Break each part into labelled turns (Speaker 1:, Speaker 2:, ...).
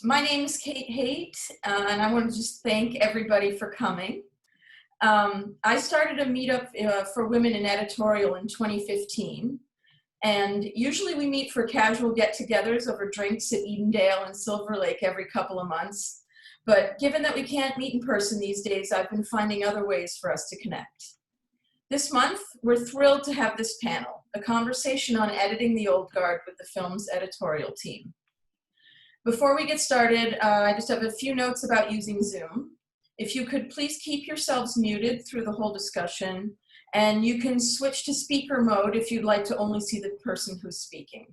Speaker 1: My name is Kate Haight, and I want to just thank everybody for coming. I started a meetup for women in editorial in 2015, and usually we meet for casual get-togethers over drinks at Edendale and Silver Lake every couple of months. But given that we can't meet in person these days, I've been finding other ways for us to connect. This month, we're thrilled to have this panel, a conversation on editing The Old Guard with the film's editorial team. Before we get started, I just have a few notes about using Zoom. If you could please keep yourselves muted through the whole discussion, and you can switch to speaker mode if you'd like to only see the person who's speaking.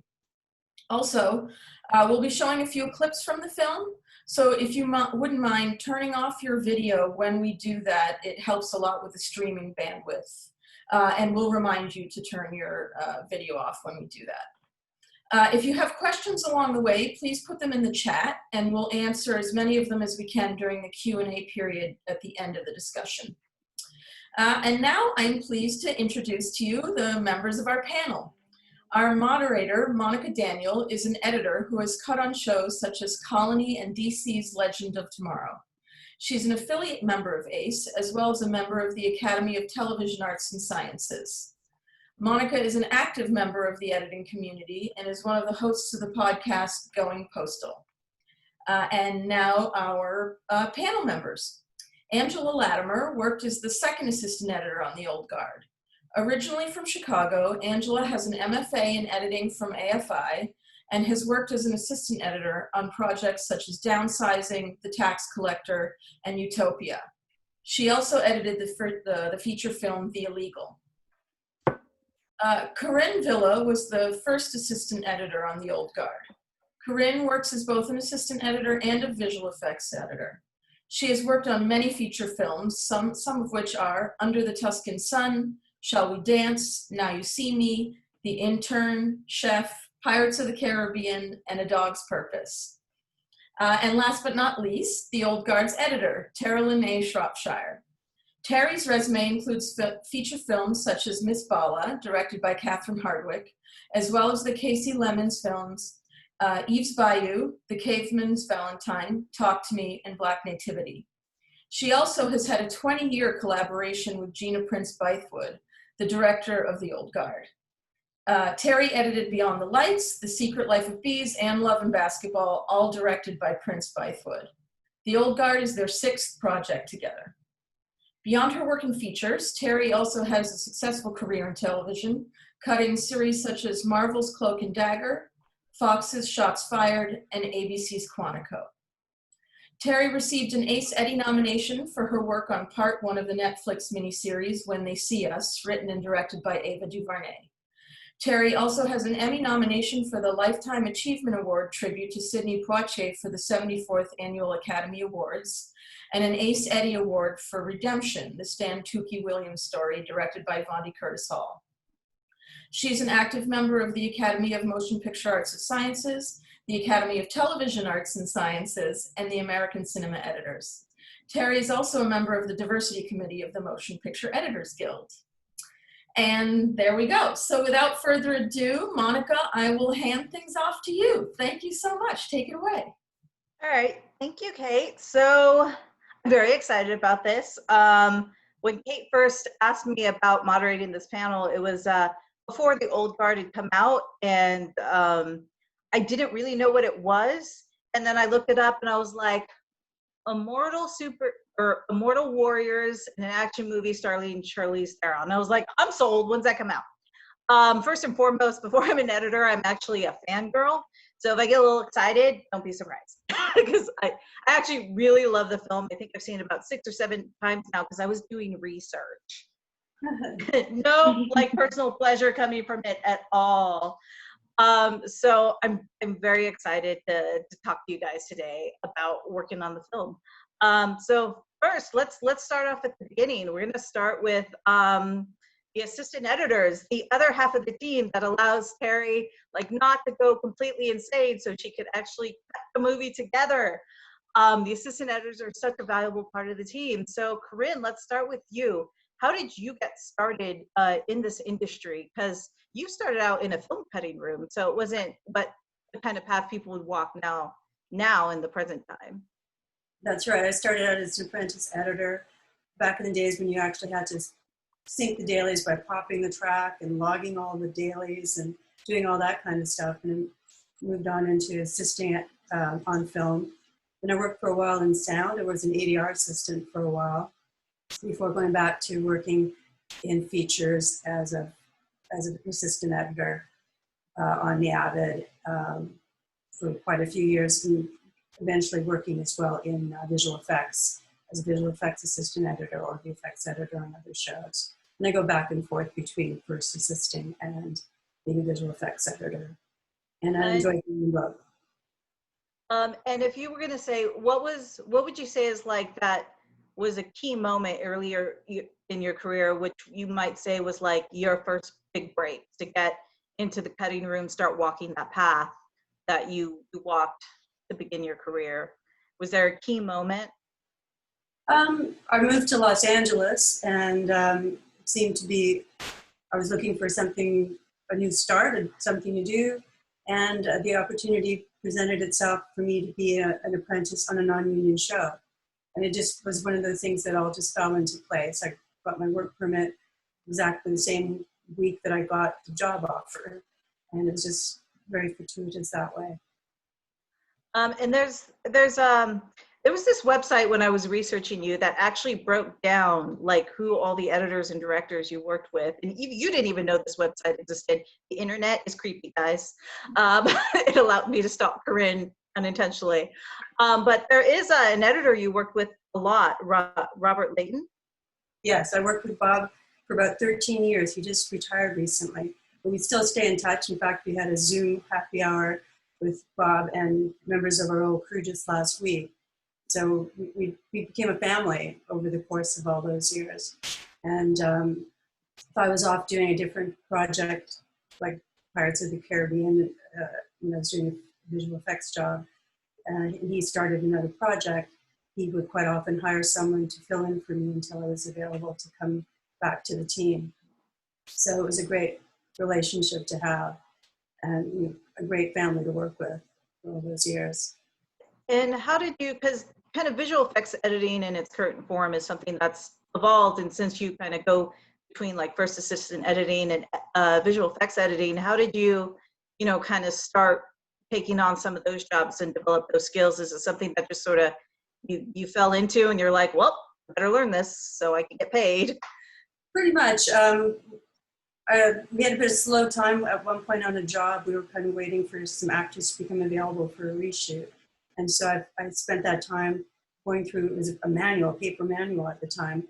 Speaker 1: Also, we'll be showing a few clips from the film, so if you wouldn't mind turning off your video when we do that, it helps a lot with the streaming bandwidth. And we'll remind you to turn your video off when we do that. If you have questions along the way, please put them in the chat, and we'll answer as many of them as we can during the Q&A period at the end of the discussion. And now I'm pleased to introduce to you the members of our panel. Our moderator, Monica Daniel, is an editor who has cut on shows such as Colony and DC's Legend of Tomorrow. She's an affiliate member of ACE, as well as a member of the Academy of Television Arts and Sciences. Monica is an active member of the editing community and is one of the hosts of the podcast Going Postal. And now our panel members. Angela Latimer worked as the second assistant editor on The Old Guard. Originally from Chicago, Angela has an MFA in editing from AFI and has worked as an assistant editor on projects such as Downsizing, The Tax Collector, and Utopia. She also edited the feature film The Illegal. Corinne Villa was the first assistant editor on The Old Guard. Corinne works as both an assistant editor and a visual effects editor. She has worked on many feature films, some of which are Under the Tuscan Sun, Shall We Dance, Now You See Me, The Intern, Chef, Pirates of the Caribbean, and A Dog's Purpose. And last but not least, The Old Guard's editor, Terilyn A. Shropshire. Terry's resume includes feature films such as Miss Bala, directed by Catherine Hardwicke, as well as the Casey Lemons films, Eve's Bayou, The Caveman's Valentine, Talk to Me, and Black Nativity. She also has had a 20-year collaboration with Gina Prince Bythewood, the director of The Old Guard. Terry edited Beyond the Lights, The Secret Life of Bees, and Love and Basketball, all directed by Prince Bythewood. The Old Guard is their 6th project together. Beyond her work in features, Terry also has a successful career in television, cutting series such as Marvel's Cloak and Dagger, Fox's Shots Fired, and ABC's Quantico. Terry received an Ace Eddie nomination for her work on part 1 of the Netflix miniseries When They See Us, written and directed by Ava DuVernay. Terry also has an Emmy nomination for the Lifetime Achievement Award tribute to Sidney Poitier for the 74th Annual Academy Awards, and an Ace Eddie Award for Redemption, the Stan Tukey Williams story directed by Vondy Curtis Hall. She's an active member of the Academy of Motion Picture Arts and Sciences, the Academy of Television Arts and Sciences, and the American Cinema Editors. Terry is also a member of the Diversity Committee of the Motion Picture Editors Guild. And there we go. So without further ado, Monica, I will hand things off to you. Thank you so much. Take it away.
Speaker 2: All right. Thank you, Kate. So I'm very excited about this. When Kate first asked me about moderating this panel, it was before The Old Guard had come out, and I didn't really know what it was. And then I looked it up and I was like, Immortal Warriors, an action movie starring Charlize Theron. And I was like, I'm sold. When's that come out? First and foremost, before I'm an editor, I'm actually a fangirl. So if I get a little excited, don't be surprised. Because I actually really love the film. I think I've seen it about 6 or 7 times now because I was doing research. No personal pleasure coming from it at all. So I'm very excited to talk to you guys today about working on the film. So first, let's start off at the beginning. We're going to start with the assistant editors, the other half of the team that allows Terry not to go completely insane, so she could actually cut the movie together. The assistant editors are such a valuable part of the team. So Corinne, let's start with you. How did you get started in this industry? Because you started out in a film cutting room, so it wasn't what the kind of path people would walk now now in the present time.
Speaker 3: That's right. I started out as an apprentice editor back in the days when you actually had to sync the dailies by popping the track and logging all the dailies and doing all that kind of stuff, and moved on into assisting on film. And I worked for a while in sound. I was an ADR assistant for a while before going back to working in features as an assistant editor on the Avid for quite a few years, and eventually working as well in visual effects as a visual effects assistant editor or the effects editor on other shows. And I go back and forth between first assisting and being a visual effects editor. And I enjoy doing both.
Speaker 2: And if you were going to say, what would you say is like that was a key moment earlier in your career, which you might say was like your first big break to get into the cutting room, start walking that path that you walked to begin your career? Was there a key moment?
Speaker 3: I moved to Los Angeles, and it seemed to be, I was looking for something, a new start and something to do. And the opportunity presented itself for me to be an apprentice on a non-union show. And it just was one of those things that all just fell into place. I got my work permit exactly the same week that I got the job offer. And it was just very fortuitous that way.
Speaker 2: And there was this website when I was researching you that actually broke down like who all the editors and directors you worked with. And you didn't even know this website existed. The internet is creepy, guys. It allowed me to stalk Corinne unintentionally. But there is an editor you worked with a lot, Robert Layton.
Speaker 3: Yes, I worked with Bob for about 13 years. He just retired recently. But we still stay in touch. In fact, we had a Zoom happy hour with Bob and members of our old crew just last week. So we became a family over the course of all those years. And if I was off doing a different project, like Pirates of the Caribbean, when I was doing a visual effects job, and he started another project, he would quite often hire someone to fill in for me until I was available to come back to the team. So it was a great relationship to have, and a great family to work with for all those years.
Speaker 2: And how did you, because kind of visual effects editing in its current form is something that's evolved, and since you kind of go between like first assistant editing and visual effects editing, how did you, kind of start taking on some of those jobs and develop those skills? Is it something that just sort of you fell into and you're like, well, I better learn this so I can get paid?
Speaker 3: Pretty much. We had a bit of slow time at one point on a job. We were kind of waiting for some actors to become available for a reshoot. And so I spent that time going through, it was a paper manual at the time,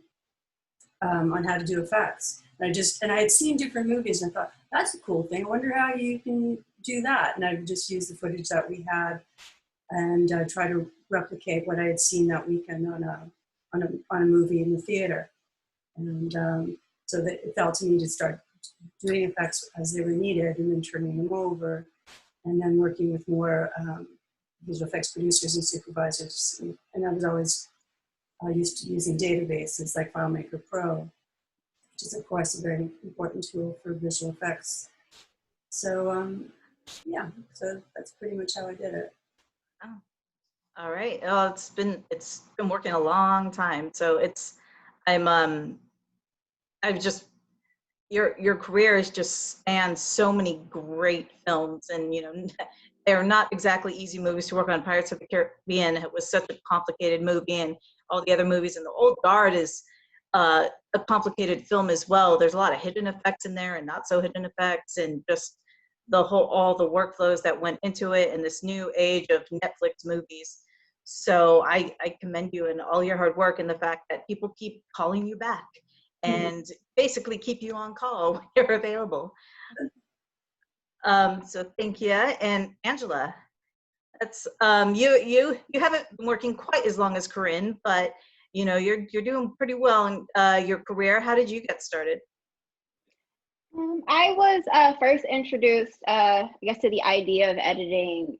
Speaker 3: on how to do effects. And I had seen different movies and I thought, that's a cool thing. I wonder how you can do that. And I would just use the footage that we had and try to replicate what I had seen that weekend on a movie in the theater. And so that it fell to me to start doing effects as they were needed and then turning them over, and then working with more visual effects producers and supervisors. And I was always used to using databases like FileMaker Pro, which is of course a very important tool for visual effects. So yeah, so that's pretty much how I did it.
Speaker 2: Oh, all right. Oh, it's been working a long time. So your career has just spanned so many great films, and they're not exactly easy movies to work on. Pirates of the Caribbean, it was such a complicated movie, and all the other movies in the Old Guard is a complicated film as well. There's a lot of hidden effects in there and not so hidden effects, and just all the workflows that went into it in this new age of Netflix movies. So I commend you and all your hard work and the fact that people keep calling you back and basically keep you on call when you're available. So thank you. And Angela, that's you haven't been working quite as long as Corinne, but you're doing pretty well in your career. How did you get started?
Speaker 4: I was first introduced, I guess, to the idea of editing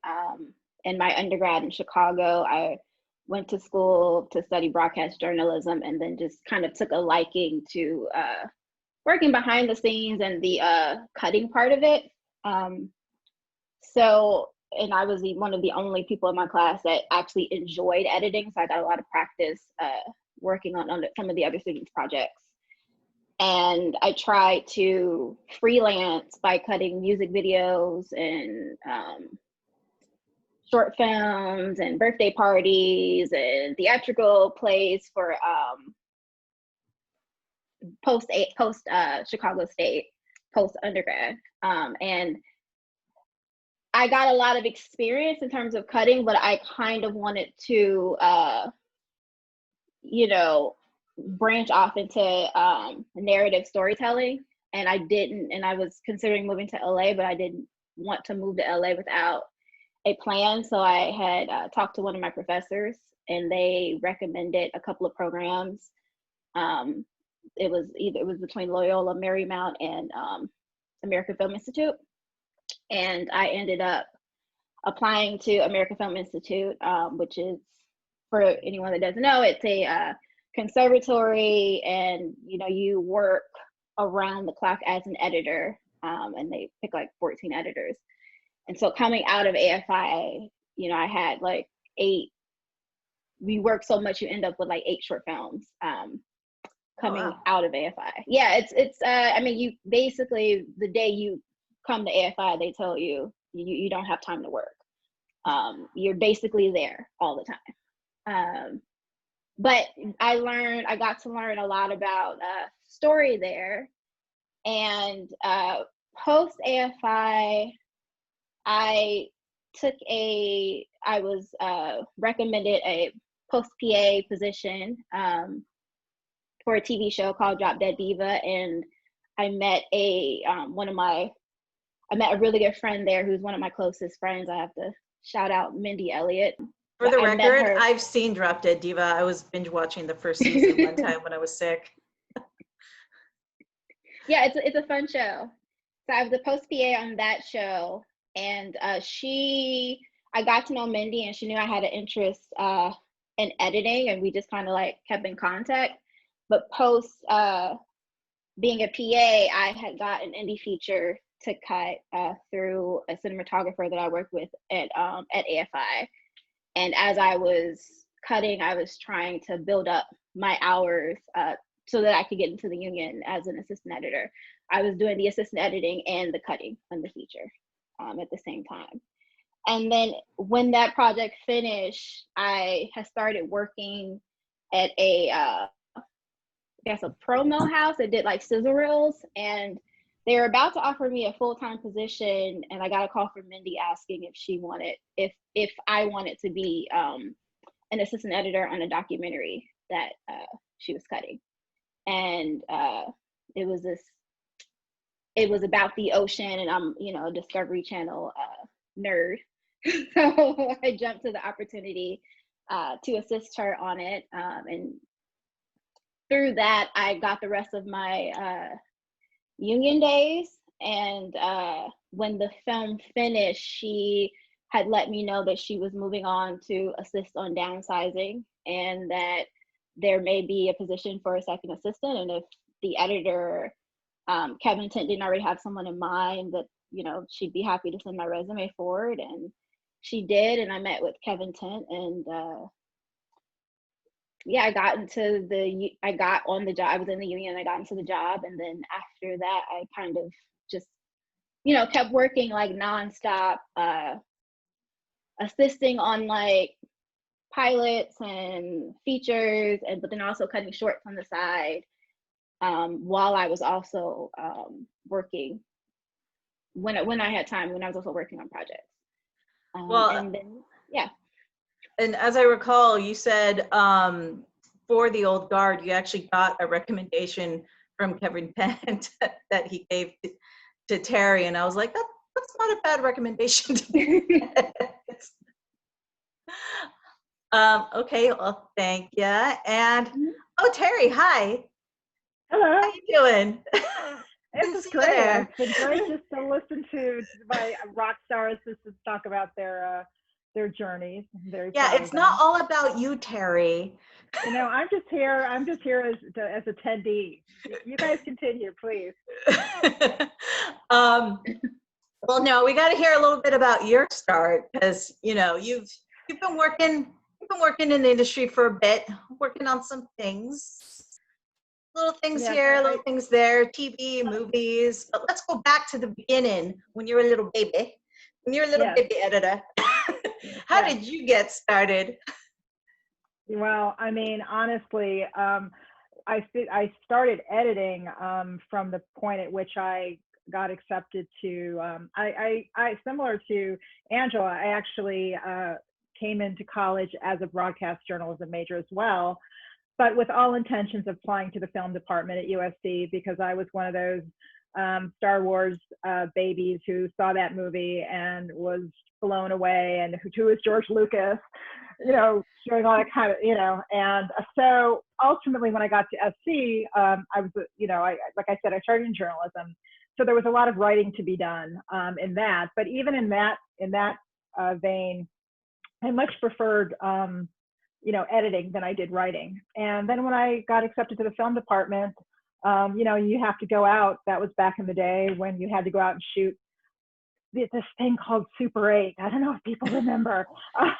Speaker 4: in my undergrad in Chicago. I went to school to study broadcast journalism, and then just kind of took a liking to working behind the scenes and the cutting part of it. So and I was one of the only people in my class that actually enjoyed editing. So I got a lot of practice working on some of the other students' projects. And I tried to freelance by cutting music videos and short films and birthday parties and theatrical plays for post Chicago State, post undergrad. And I got a lot of experience in terms of cutting, but I kind of wanted to, branch off into narrative storytelling. And I didn't, and I was considering moving to LA, but I didn't want to move to LA without a plan. So I had talked to one of my professors, and they recommended a couple of programs. It was between Loyola Marymount and American Film Institute. And I ended up applying to American Film Institute, which is, for anyone that doesn't know, it's a conservatory, and you work around the clock as an editor, and they pick like 14 editors. And so coming out of AFI, I had like 8. We work so much, you end up with like 8 short films coming out of AFI. Yeah, it's I mean, you basically, the day you come to AFI, they tell you you don't have time to work. You're basically there all the time. But I got to learn a lot about story there. And post AFI, I was recommended a post PA position for a TV show called Drop Dead Diva, and I met a really good friend there who's one of my closest friends. I have to shout out Mindy Elliott.
Speaker 2: For the record, I've seen Drop Dead Diva. I was binge watching the first season one time when I was sick.
Speaker 4: Yeah, it's a fun show. So I was a post PA on that show, and I got to know Mindy, and she knew I had an interest in editing, and we just kind of like kept in contact. But post being a PA, I had got an indie feature to cut through a cinematographer that I worked with at AFI. And as I was cutting, I was trying to build up my hours so that I could get into the union as an assistant editor. I was doing the assistant editing and the cutting on the feature at the same time. And then when that project finished, I had started working at a promo house that did like sizzle reels, and they were about to offer me a full-time position, and I got a call from Mindy asking if I wanted to be an assistant editor on a documentary that she was cutting. And it was about the ocean, and I'm a Discovery Channel nerd. So I jumped to the opportunity to assist her on it, and through that I got the rest of my union days. And when the film finished, she had let me know that she was moving on to assist on downsizing, and that there may be a position for a second assistant, and if the editor Kevin Tent didn't already have someone in mind, that she'd be happy to send my resume forward. And she did, and I met with Kevin Tent, and I got on the job. I was in the union, I got into the job, and then after that I kind of just kept working like nonstop, assisting on like pilots and features, but then also cutting shorts on the side, while I was also working when I had time, when I was also working on projects. And then, yeah.
Speaker 2: And as I recall, you said for the old guard, you actually got a recommendation from Kevin Pent that he gave to Terry, and I was like, that's not a bad recommendation to get. Okay, well, thank you. And Terry, hi.
Speaker 5: Hello.
Speaker 2: How you doing?
Speaker 5: This is great. It's been great just to listen to my rock star assistants talk about their journeys.
Speaker 2: Yeah, it's not all about you, Terry.
Speaker 5: I'm just here as attendee. You guys continue, please.
Speaker 2: Well, no, we got to hear a little bit about your start, because you've been working in the industry for a bit, working on some things, little things
Speaker 5: Yes,
Speaker 2: here, little things there, TV, movies. But let's go back to the beginning when you were a little baby,
Speaker 5: Yes.
Speaker 2: baby editor. How
Speaker 5: Yes.
Speaker 2: did you get started?
Speaker 5: Well, I mean, honestly, I started editing from the point at which I got accepted to. I similar to Angela. I actually came into college as a broadcast journalism major as well, but with all intentions of applying to the film department at USC, because I was one of those Star Wars babies who saw that movie and was blown away, and who was George Lucas, doing all that kind of, and so ultimately when I got to SC, I was, like I said, I started in journalism. So there was a lot of writing to be done in that, but even in that vein, I much preferred, editing than I did writing. And then when I got accepted to the film department, you have to go out. That was back in the day when you had to go out and shoot this thing called Super 8. I don't know if people remember.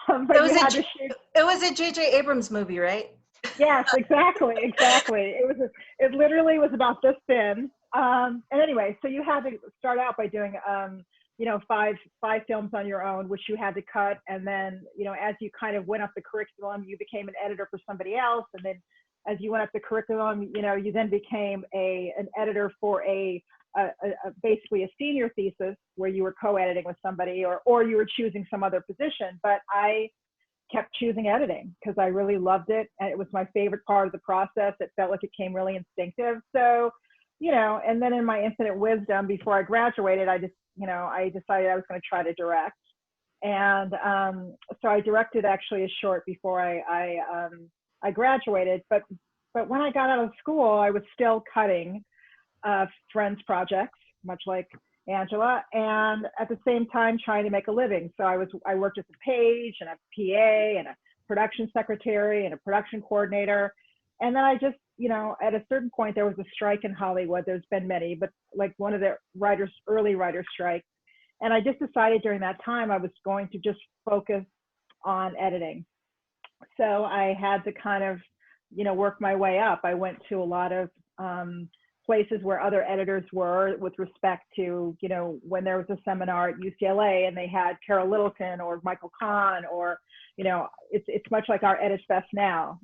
Speaker 5: But
Speaker 2: it was a J.J. Abrams movie, right?
Speaker 5: Yes, exactly. It literally was about this thin. And anyway, so you had to start out by doing, five films on your own, which you had to cut. And then, as you kind of went up the curriculum, you became an editor for somebody else. And then as you went up the curriculum, you then became an editor for basically a senior thesis where you were co-editing with somebody, or you were choosing some other position. But I kept choosing editing because I really loved it, and it was my favorite part of the process. It felt like it came really instinctive. So, and then in my infinite wisdom, before I graduated, I decided I was going to try to direct. And so I directed actually a short before I graduated. But when I got out of school, I was still cutting friends' projects, much like Angela, and at the same time trying to make a living. So I worked as a page and a PA and a production secretary and a production coordinator. And then I just, at a certain point, there was a strike in Hollywood. There's been many, but like one of the early writer strikes. And I just decided during that time I was going to just focus on editing. So I had to kind of, work my way up. I went to a lot of places where other editors were with respect to, when there was a seminar at UCLA and they had Carol Littleton or Michael Kahn, or, it's much like our Edit Fest now.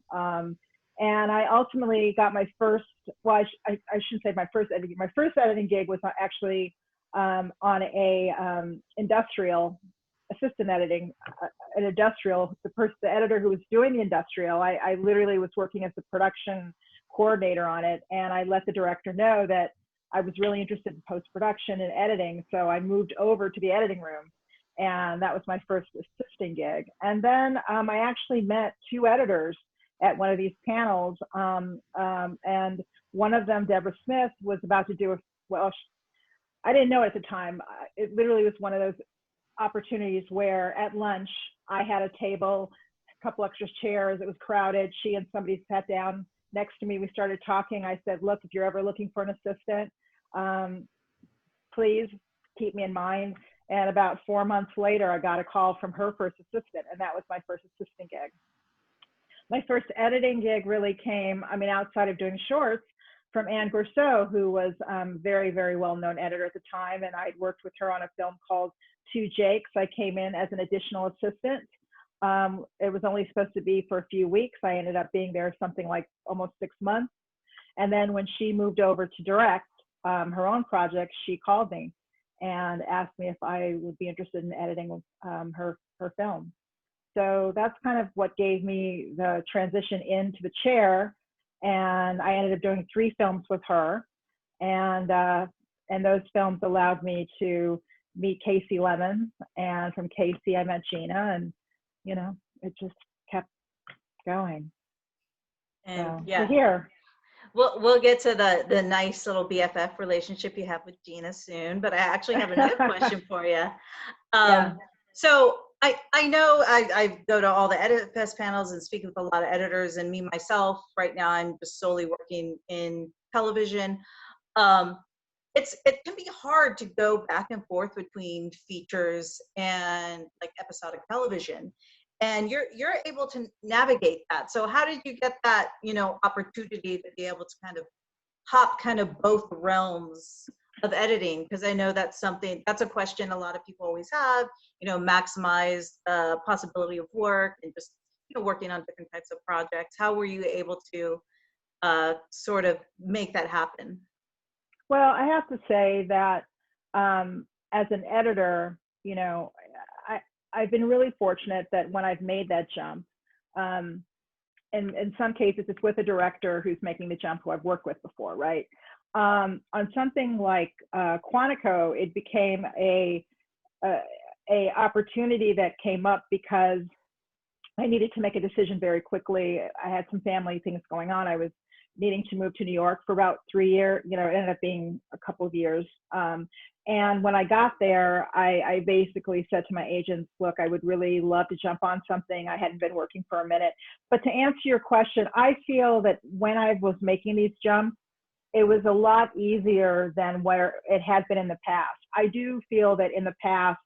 Speaker 5: And I ultimately got my first, well, I shouldn't say my first editing. My first editing gig was actually on a industrial assistant editing, an industrial, the editor who was doing the industrial. I literally was working as the production coordinator on it, and I let the director know that I was really interested in post-production and editing. So I moved over to the editing room, and that was my first assisting gig. And then I actually met two editors at one of these panels, and one of them, Deborah Smith, was about to do I didn't know at the time. It literally was one of those opportunities where at lunch I had a table, a couple extra chairs, it was crowded. She and somebody sat down next to me. We started talking. I said, look, if you're ever looking for an assistant, please keep me in mind. And about 4 months later, I got a call from her first assistant, and that was my first assistant gig. My first editing gig really came, outside of doing shorts, from Anne Gourceau, who was very, very well-known editor at the time. And I'd worked with her on a film called Two Jakes. I came in as an additional assistant. It was only supposed to be for a few weeks. I ended up being there something like almost 6 months. And then when she moved over to direct her own project, she called me and asked me if I would be interested in editing her film. So that's kind of what gave me the transition into the chair. And I ended up doing 3 films with her. And those films allowed me to meet Casey Lemon. And from Casey, I met Gina, and it just kept going.
Speaker 2: And
Speaker 5: so here.
Speaker 2: We'll get to the nice little BFF relationship you have with Gina soon, but I actually have another question for you. So I know I go to all the Edit Fest panels and speak with a lot of editors, and me myself right now, I'm just solely working in television. it can be hard to go back and forth between features and like episodic television, and you're able to navigate that. So how did you get that, you know, opportunity to be able to kind of hop kind of both realms of editing? Because I know that's a question a lot of people always have, you know, maximize the possibility of work and just, you know, working on different types of projects. How were you able to sort of make that happen?
Speaker 5: Well, I have to say that as an editor, you know, I've been really fortunate that when I've made that jump, and in some cases it's with a director who's making the jump who I've worked with before, right? On something like Quantico, it became a opportunity that came up because I needed to make a decision very quickly. I had some family things going on. I was needing to move to New York for about 3 years, you know, it ended up being a couple of years. And when I got there, I basically said to my agents, look, I would really love to jump on something. I hadn't been working for a minute. But to answer your question, I feel that when I was making these jumps, it was a lot easier than where it had been in the past. I do feel that in the past,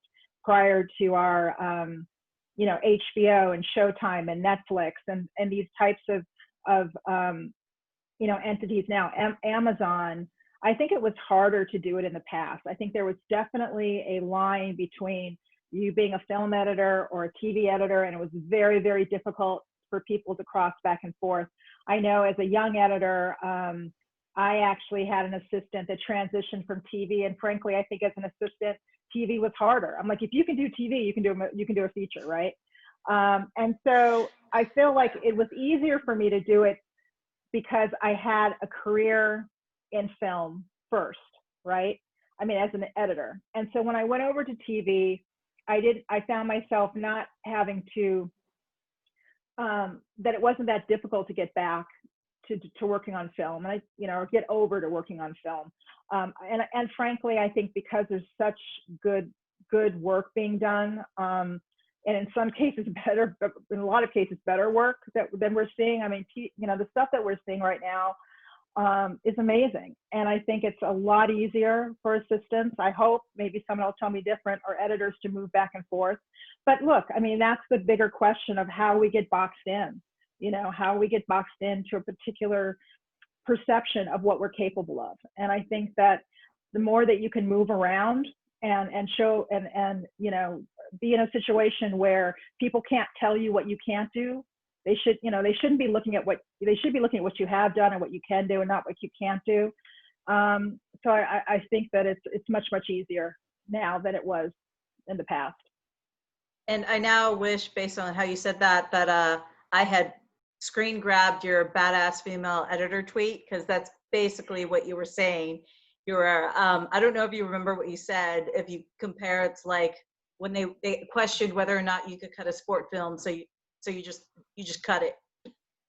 Speaker 5: prior to our, you know, HBO and Showtime and Netflix and these types of you know, entities now, Amazon, I think it was harder to do it in the past. I think there was definitely a line between you being a film editor or a TV editor, and it was very, very difficult for people to cross back and forth. I know as a young editor, I actually had an assistant that transitioned from TV, and frankly, I think as an assistant, TV was harder. I'm like, if you can do TV, you can do a feature, right? And so I feel like it was easier for me to do it because I had a career in film first, right? I mean, as an editor. And so when I went over to TV, I found myself not having to, that it wasn't that difficult to get back to working on film, and you know, or get over to working on film. And frankly, I think because there's such good work being done, and in some cases better, in a lot of cases better work than we're seeing. I mean, you know, the stuff that we're seeing right now is amazing. And I think it's a lot easier for assistants. I hope, maybe someone will tell me different, or editors to move back and forth. But look, I mean, that's the bigger question of how we get boxed in, you know, how we get boxed into a particular perception of what we're capable of. And I think that the more that you can move around and show and you know, be in a situation where people can't tell you what you can't do, they should, you know, they shouldn't be looking at they should be looking at what you have done and what you can do and not what you can't do. So I think that it's much easier now than it was in the past.
Speaker 2: And I now wish, based on how you said that I had screen grabbed your badass female editor tweet, because that's basically what you were saying. You were, I don't know if you remember what you said. If you compare, it's like when they questioned whether or not you could cut a sport film, so you just cut it.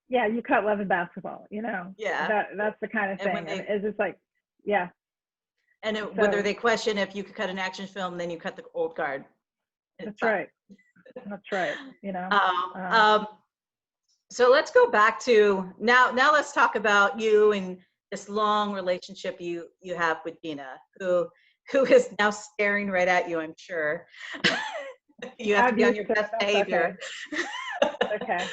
Speaker 5: Yeah, you cut Love and Basketball, you know.
Speaker 2: Yeah.
Speaker 5: That's the kind of thing. And it's just like, yeah.
Speaker 2: And whether they question if you could cut an action film, then you cut the old guard.
Speaker 5: That's right. That's right. You know.
Speaker 2: So let's go back to now. Let's talk about you and this long relationship you have with Gina, who is now staring right at you, I'm sure. You have to be on your best behavior.
Speaker 5: Okay.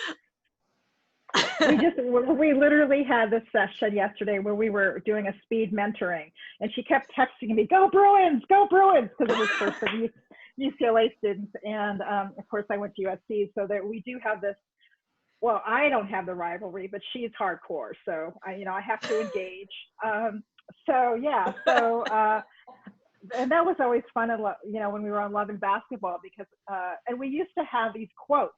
Speaker 5: We literally had this session yesterday where we were doing a speed mentoring, and she kept texting me, "Go Bruins, go Bruins," because it was for some UCLA students, and of course I went to USC, so that we do have this. Well, I don't have the rivalry, but she's hardcore, so I have to engage. And that was always fun, when we were on Love and Basketball, because and we used to have these quotes,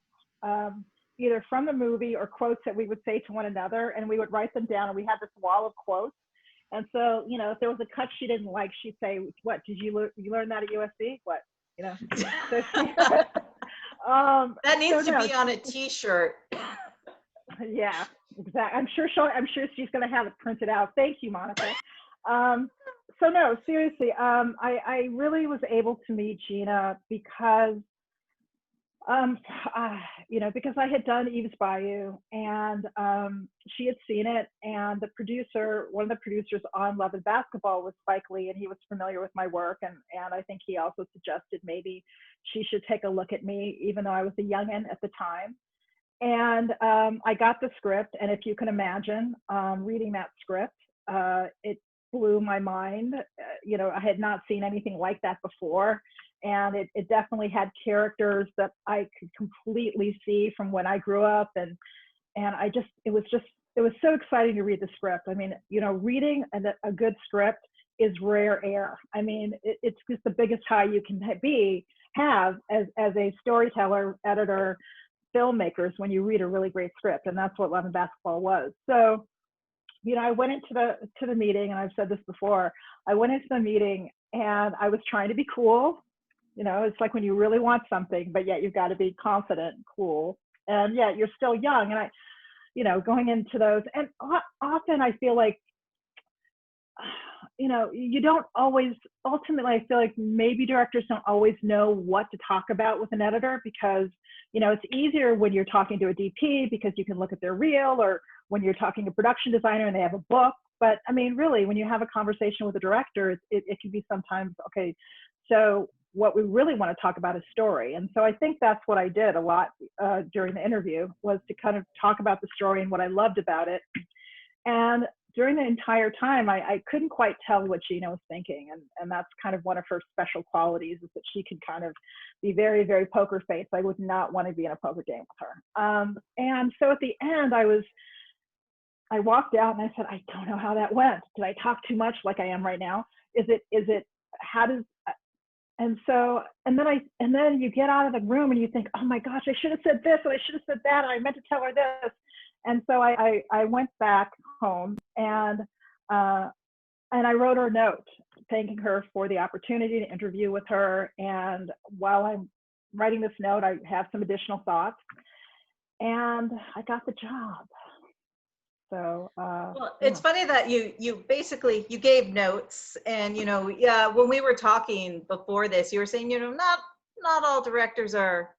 Speaker 5: either from the movie or quotes that we would say to one another, and we would write them down, and we had this wall of quotes. And so, if there was a cut she didn't like, she'd say, "What did you learn that at USC? What?" So
Speaker 2: that needs to be on a T-shirt.
Speaker 5: Yeah, exactly. I'm sure she's going to have it printed out. Thank you, Monica. So no, seriously, I really was able to meet Gina because Um, because I had done Eve's Bayou, and she had seen it, and one of the producers on Love and Basketball was Spike Lee, and he was familiar with my work, and I think he also suggested maybe she should take a look at me, even though I was a youngin' at the time. And I got the script, and if you can imagine reading that script, it blew my mind. I had not seen anything like that before, and it definitely had characters that I could completely see from when I grew up, and it was so exciting to read the script. I mean, reading a good script is rare air. I mean, it's just the biggest high you can have as a storyteller, editor, filmmakers, when you read a really great script, and that's what Love and Basketball was. So, I went into the meeting, and I've said this before. I went into the meeting, and I was trying to be cool. It's like when you really want something, but yet you've got to be confident, cool, and yet you're still young. And going into those, and often I feel like, you don't always, ultimately, I feel like maybe directors don't always know what to talk about with an editor, because, it's easier when you're talking to a DP because you can look at their reel, or when you're talking to a production designer and they have a book. But I mean, really, when you have a conversation with a director, it can be sometimes, okay, so what we really want to talk about is story. And so I think that's what I did a lot during the interview, was to kind of talk about the story and what I loved about it. And during the entire time, I couldn't quite tell what Gina was thinking. And that's kind of one of her special qualities, is that she could kind of be very, very poker face. I would not want to be in a poker game with her. And so at the end, I walked out and I said, I don't know how that went. Did I talk too much like I am right now? How does, and then you get out of the room and you think, oh my gosh, I should have said this, and I should have said that, and I meant to tell her this. And so I went back home, and I wrote her a note thanking her for the opportunity to interview with her. And while I'm writing this note, I have some additional thoughts, and I got the job. So
Speaker 2: well, it's funny that you basically you gave notes, and when we were talking before this, you were saying not all directors are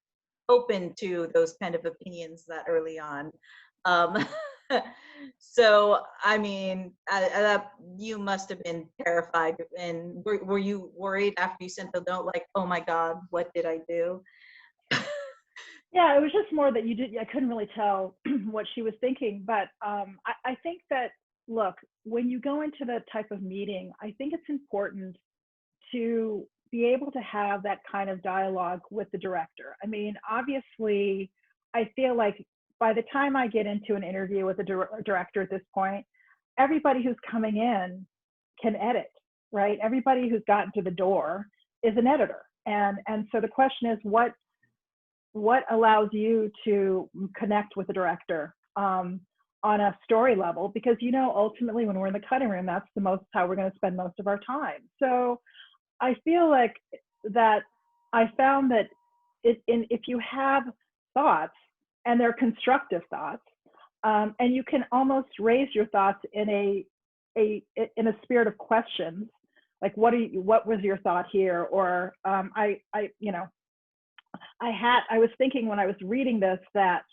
Speaker 2: open to those kind of opinions that early on. So I mean, you must have been terrified, and were you worried after you sent the note, like, oh my God, what did I do?
Speaker 5: Yeah, it was just more that I couldn't really tell what she was thinking. But I think that, look, when you go into that type of meeting, I think it's important to be able to have that kind of dialogue with the director. I mean, obviously, I feel like by the time I get into an interview with a director at this point, everybody who's coming in can edit, right? Everybody who's gotten to the door is an editor. And so the question is, what allows you to connect with the director on a story level? Because, ultimately when we're in the cutting room, that's how we're going to spend most of our time. So I feel like that I found that if you have thoughts, and they're constructive thoughts, and you can almost raise your thoughts in a spirit of questions, like what was your thought here? Or I was thinking when I was reading this that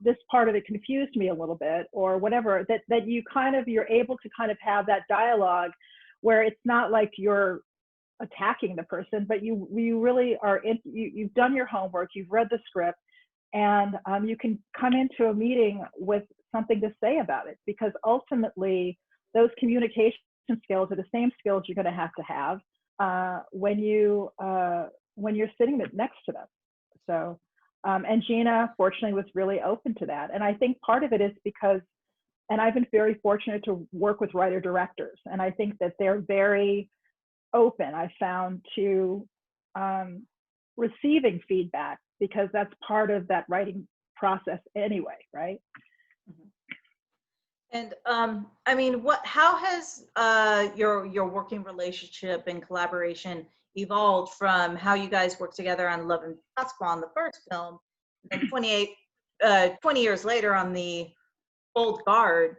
Speaker 5: this part of it confused me a little bit, or whatever. That you're able to kind of have that dialogue where it's not like you're attacking the person, but you really are you've done your homework, you've read the script, and you can come into a meeting with something to say about it, because ultimately those communication skills are the same skills you're going to have when you're sitting next to them. So and Gina fortunately was really open to that, and I think part of it is because, and I've been very fortunate to work with writer directors, and I think that they're very open, I found, to receiving feedback, because that's part of that writing process anyway, right?
Speaker 2: And I mean, how has your working relationship and collaboration evolved from how you guys worked together on Love and Basketball on the first film, and 20 years later on the Old Guard?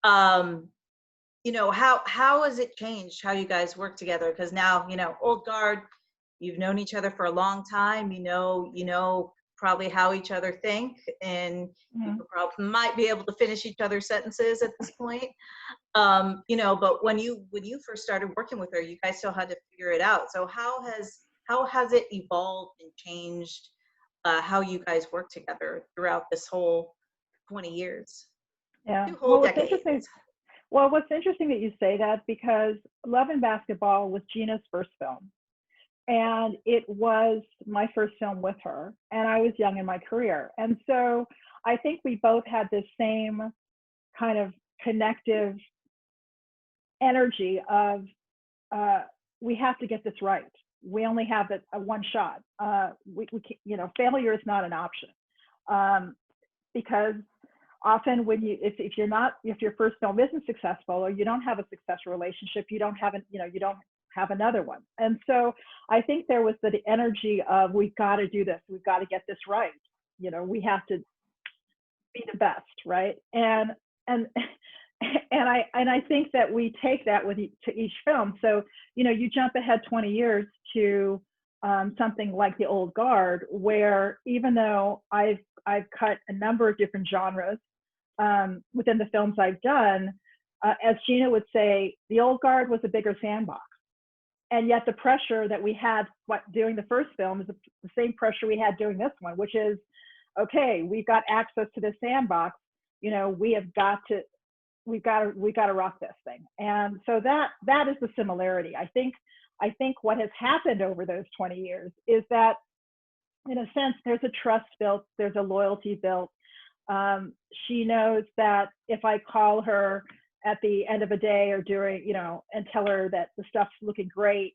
Speaker 2: How has it changed how you guys work together? Because now, Old Guard, you've known each other for a long time. You know probably how each other think, and you probably might be able to finish each other's sentences at this point. But when you first started working with her, you guys still had to figure it out. So how has it evolved and changed how you guys work together throughout this whole 20 years?
Speaker 5: Yeah.
Speaker 2: 2 whole decades.
Speaker 5: What's interesting that you say that, because Love and Basketball was Gina's first film. And it was my first film with her, and I was young in my career. And so I think we both had this same kind of connective energy of, we have to get this right. We only have it a one shot. Failure is not an option, because often when if your first film isn't successful, or you don't have a successful relationship, you don't have another one. And so I think there was the energy of, we've got to do this, we've got to get this right. We have to be the best, right? And I think that we take that to each film. So you jump ahead 20 years to something like The Old Guard, where even though I've cut a number of different genres within the films I've done, as Gina would say, The Old Guard was a bigger sandbox. And yet the pressure that we had doing the first film is the same pressure we had doing this one, which is, okay, we've got access to this sandbox. We've got to rock this thing. And so that is the similarity. I think what has happened over those 20 years is that, in a sense, there's a trust built, there's a loyalty built. She knows that if I call her at the end of a day or during, and tell her that the stuff's looking great,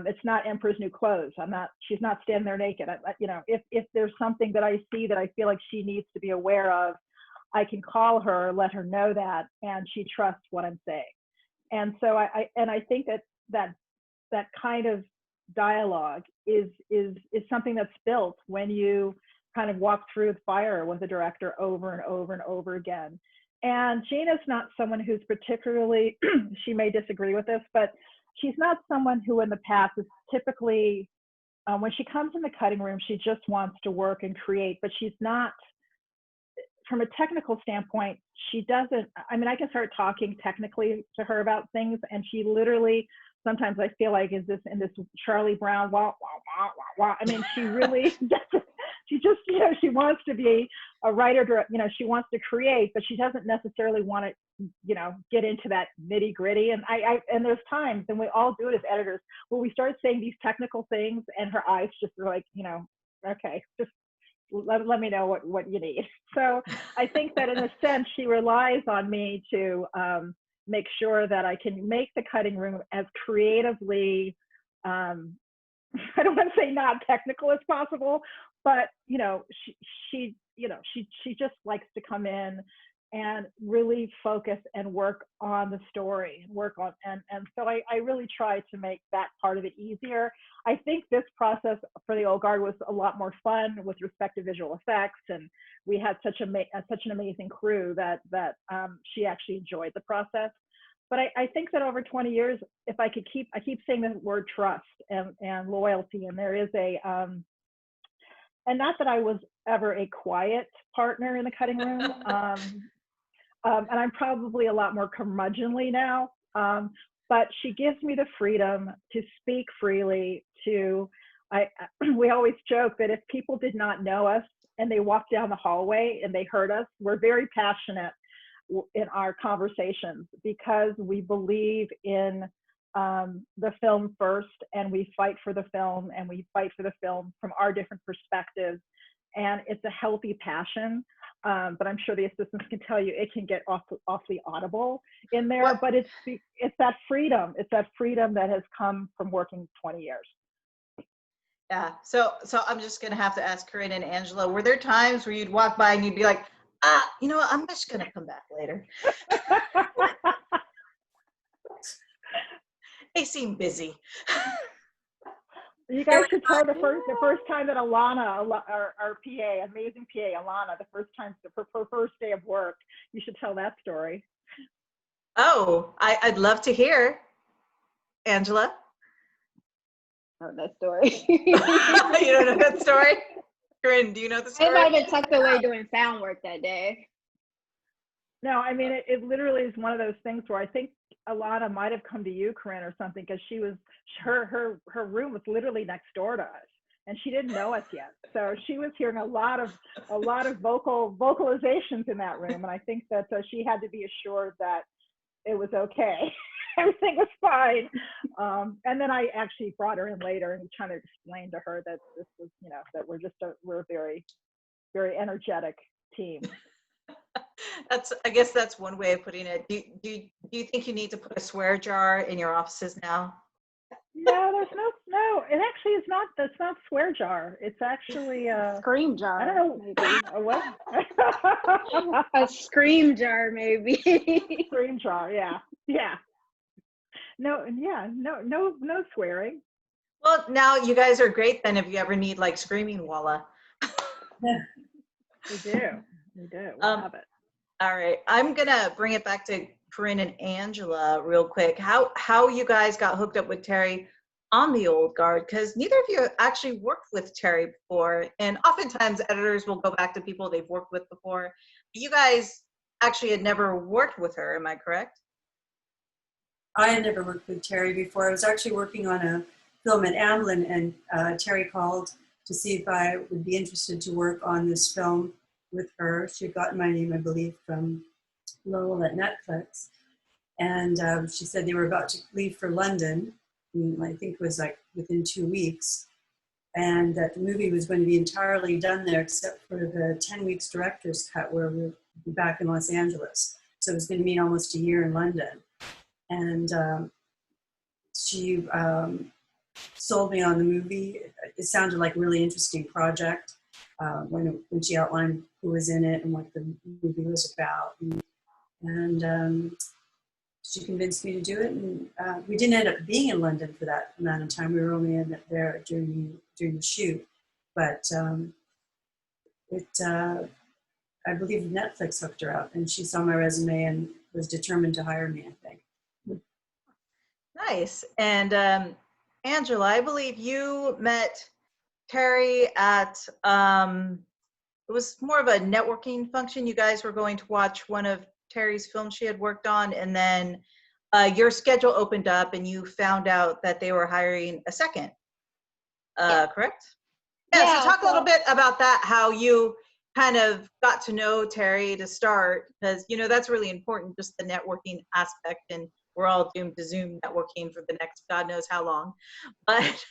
Speaker 5: it's not Emperor's New Clothes. She's not standing there naked. If there's something that I see that I feel like she needs to be aware of, I can call her, let her know that, and she trusts what I'm saying. And so I think that kind of dialogue is something that's built when you kind of walk through the fire with a director over and over and over again. And Gina's not someone who's particularly, she may disagree with this, but she's not someone who in the past is typically, when she comes in the cutting room, she just wants to work and create, but she's not, from a technical standpoint, she doesn't, I can start talking technically to her about things, and she literally, sometimes I feel like, is this in this Charlie Brown, wah, wah, wah, wah, wah. She really doesn't, she just, she wants to be a writer, she wants to create, but she doesn't necessarily want to, get into that nitty gritty. And and there's times, and we all do it as editors, where we start saying these technical things and her eyes just are like, okay, just let me know what you need. So I think that in a sense, she relies on me to make sure that I can make the cutting room as creatively, I don't want to say not technical as possible, but she just likes to come in and really focus and work on the story, and so I really try to make that part of it easier. I think this process for The Old Guard was a lot more fun with respect to visual effects, and we had such an amazing crew that she actually enjoyed the process. But I think that over 20 years, if I keep saying the word trust and loyalty, and there is and not that I was ever a quiet partner in the cutting room, and I'm probably a lot more curmudgeonly now, but she gives me the freedom to speak freely. We always joke that if people did not know us and they walked down the hallway and they heard us, we're very passionate in our conversations, because we believe in the film first, and we fight for the film, and we fight for the film from our different perspectives, and it's a healthy passion. But I'm sure the assistants can tell you it can get awfully audible in there. Well, but it's that freedom. It's that freedom that has come from working 20 years.
Speaker 2: Yeah. So I'm just gonna have to ask Corinne and Angela, were there times where you'd walk by and you'd be like, I'm just gonna come back later? They seem busy.
Speaker 5: You guys should tell the first time that Alana, our PA, amazing PA, Alana, the first day of work, you should tell that story.
Speaker 2: Oh, I'd love to hear. Angela?
Speaker 4: know that story.
Speaker 2: You don't know that story? Corinne, do you know the
Speaker 4: I
Speaker 2: story?
Speaker 4: might have been tucked away doing sound work that day.
Speaker 5: No, I mean, it literally is one of those things where I think Alana might have come to you, Corinne, or something, because she was, her room was literally next door to us, and she didn't know us yet. So she was hearing a lot of vocalizations in that room, and I think that she had to be assured that it was okay. Everything was fine. And then I actually brought her in later and trying to explain to her that this was, you know, that we're a very, very energetic team.
Speaker 2: I guess that's one way of putting it. Do you think you need to put a swear jar in your offices now?
Speaker 5: No, there's no, it actually is not, that's not swear jar. It's actually,
Speaker 4: Scream jar.
Speaker 5: I don't know,
Speaker 4: Maybe.
Speaker 5: a what?
Speaker 4: A scream jar, maybe.
Speaker 5: Scream jar, yeah. No swearing.
Speaker 2: Well, now you guys are great then if you ever need like screaming Walla.
Speaker 5: We do. We have it.
Speaker 2: All right, I'm gonna bring it back to Corinne and Angela real quick. How you guys got hooked up with Terry on the Old Guard, because neither of you actually worked with Terry before, and oftentimes editors will go back to people they've worked with before. You guys actually had never worked with her, am I correct?
Speaker 3: I had never worked with Terry before. I was actually working on a film at Amblin, and Terry called to see if I would be interested to work on this film with her. She had gotten my name, I believe, from Lowell at Netflix. And she said they were about to leave for London, and I think it was like within 2 weeks, and that the movie was going to be entirely done there except for the 10 weeks director's cut where we'd be back in Los Angeles. So it was going to mean almost a year in London. And she sold me on the movie. It sounded like a really interesting project when she outlined who was in it and what the movie was about. And she convinced me to do it. And we didn't end up being in London for that amount of time. We were only there during the shoot. But I believe Netflix hooked her up, and she saw my resume and was determined to hire me, I think.
Speaker 2: Nice. And Angela, I believe you met Terry at, it was more of a networking function. You guys were going to watch one of Terry's films she had worked on, and then your schedule opened up and you found out that they were hiring a second, correct? Yeah, so talk a little bit about that, how you kind of got to know Terry to start, because, you know, that's really important, just the networking aspect, and we're all doomed to Zoom networking for the next God knows how long. But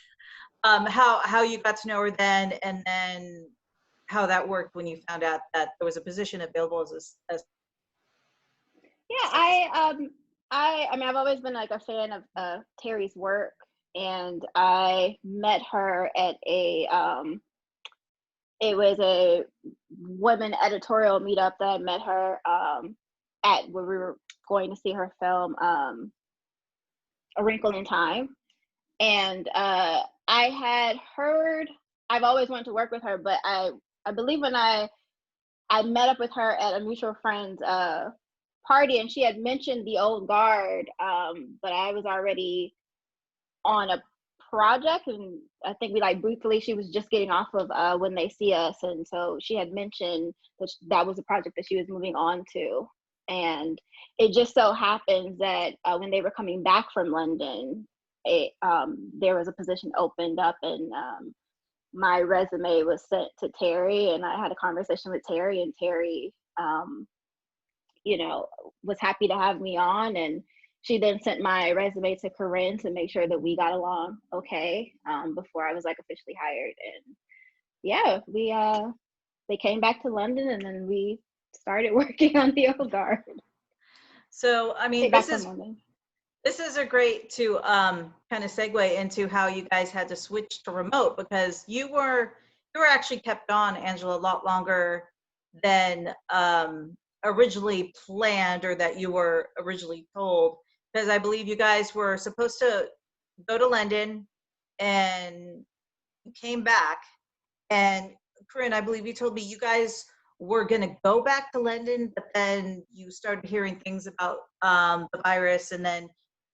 Speaker 2: how you got to know her then, and then how that worked when you found out that there was a position available as
Speaker 4: Yeah, I mean, I've always been like a fan of Terry's work, and I met her at it was a women editorial meetup that I met her at, where we were going to see her film A Wrinkle in Time. And I had heard, I've always wanted to work with her, but I believe when I met up with her at a mutual friend's party, and she had mentioned the Old Guard, but I was already on a project, and I think we like briefly, she was just getting off of When They See Us, and so she had mentioned that was a project that she was moving on to. And it just so happens that when they were coming back from London, there was a position opened up, and my resume was sent to Terry, and I had a conversation with Terry, and Terry you know, was happy to have me on. And she then sent my resume to Corinne to make sure that we got along okay, before I was like officially hired. And yeah, they came back to London, and then we started working on the Old Guard.
Speaker 2: So I mean, this is a great to kind of segue into how you guys had to switch to remote, because you were actually kept on, Angela, a lot longer than originally planned, or that you were originally told, because I believe you guys were supposed to go to London and came back. And Corinne, I believe you told me you guys were going to go back to London, but then you started hearing things about the virus, and then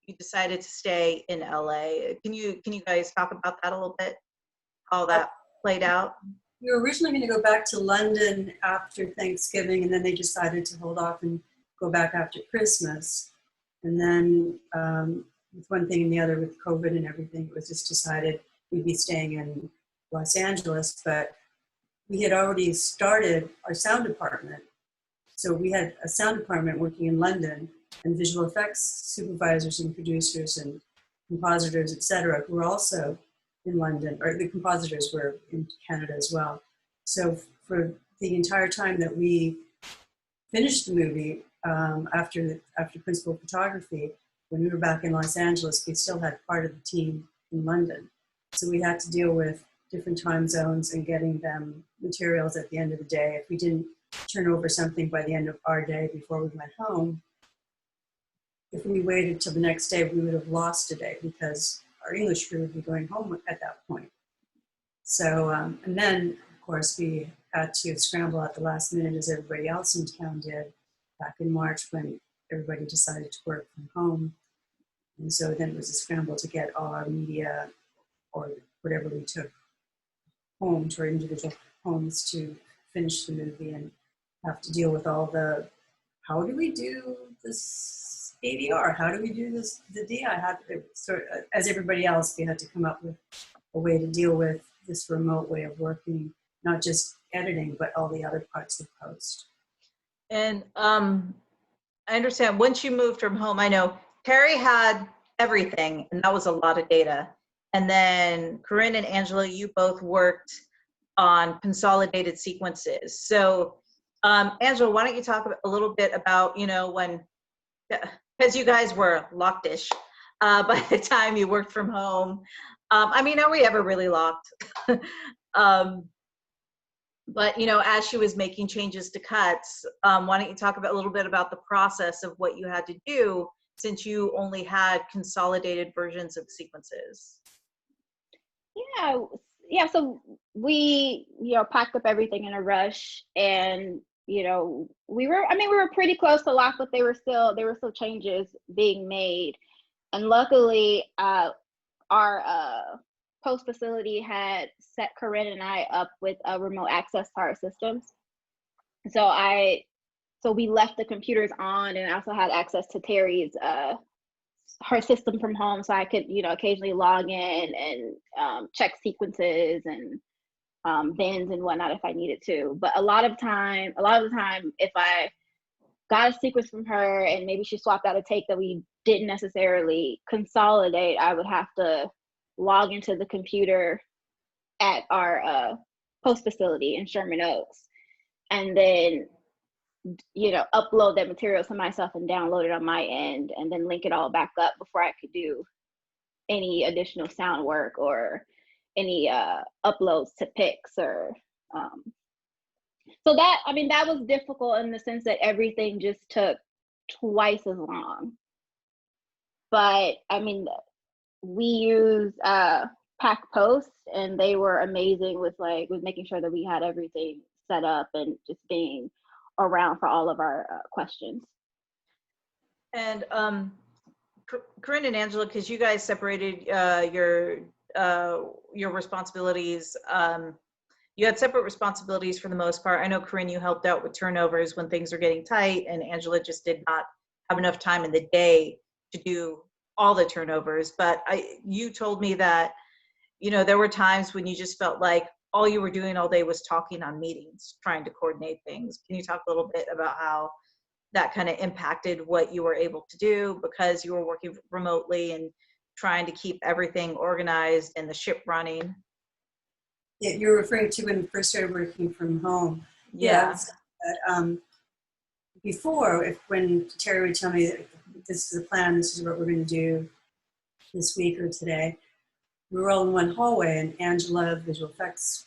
Speaker 2: you decided to stay in LA. Can you guys talk about that a little bit? How that played out?
Speaker 3: We were originally going to go back to London after Thanksgiving, and then they decided to hold off and go back after Christmas. And then with one thing and the other, with COVID and everything, it was just decided we'd be staying in Los Angeles. But we had already started our sound department. So we had a sound department working in London, and visual effects supervisors and producers and compositors, et cetera, who were also in London, or the compositors were in Canada as well. So for the entire time that we finished the movie, after principal photography, when we were back in Los Angeles, we still had part of the team in London. So we had to deal with different time zones and getting them materials at the end of the day. If we didn't turn over something by the end of our day before we went home, if we waited till the next day, we would have lost a day because our English crew would be going home at that point. So, and then, of course, we had to scramble at the last minute, as everybody else in town did back in March when everybody decided to work from home. And so then it was a scramble to get all our media or whatever we took home to our individual homes to finish the movie and have to deal with all the, how do we do this ADR? How do we do this, the DI? As everybody else, we had to come up with a way to deal with this remote way of working, not just editing, but all the other parts of post.
Speaker 2: And I understand once you moved from home, I know Terry had everything, and that was a lot of data. And then Corinne and Angela, you both worked on consolidated sequences. So Angela, why don't you talk a little bit about, when, because you guys were locked-ish by the time you worked from home. I mean, are we ever really locked? But, as she was making changes to cuts, why don't you talk a little bit about the process of what you had to do since you only had consolidated versions of sequences?
Speaker 4: Yeah. So we, packed up everything in a rush, and we were pretty close to lock, but there were still changes being made, and luckily, our post facility had set Corinne and I up with a remote access to our systems. So we left the computers on, and I also had access to Terry's her system from home, so I could occasionally log in and check sequences and bins and whatnot if I needed to. But a lot of the time, if I got a sequence from her and maybe she swapped out a take that we didn't necessarily consolidate, I would have to log into the computer at our post facility in Sherman Oaks, and then upload that material to myself and download it on my end, and then link it all back up before I could do any additional sound work or any uploads to pics or so that was difficult in the sense that everything just took twice as long. But we used Pack Post, and they were amazing with making sure that we had everything set up and just being around for all of our questions.
Speaker 2: And Corinne and Angela, because you guys separated your responsibilities, you had separate responsibilities for the most part. I know, Corinne, you helped out with turnovers when things were getting tight, and Angela just did not have enough time in the day to do all the turnovers. But you told me that, there were times when you just felt like all you were doing all day was talking on meetings, trying to coordinate things. Can you talk a little bit about how that kind of impacted what you were able to do because you were working remotely and trying to keep everything organized and the ship running?
Speaker 3: Yeah, you're referring to when we first started working from home.
Speaker 2: Yeah.
Speaker 3: Before, when Terry would tell me that this is the plan, this is what we're going to do this week or today, we were all in one hallway, and Angela, visual effects,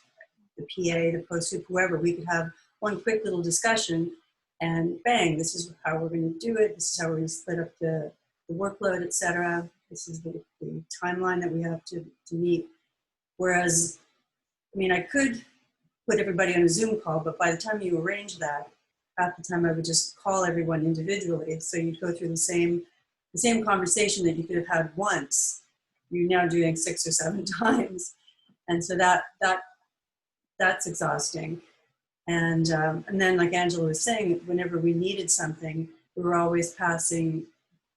Speaker 3: the PA, the post soup, whoever, we could have one quick little discussion, and bang, this is how we're going to do it. This is how we're going to split up the workload, etc. This is the timeline that we have to meet. Whereas, I could put everybody on a Zoom call, but by the time you arrange that, half the time I would just call everyone individually. So you'd go through the same the same conversation that you could have had once, you're now doing 6 or 7 times. And so that's exhausting. And then, like Angela was saying, whenever we needed something, we were always passing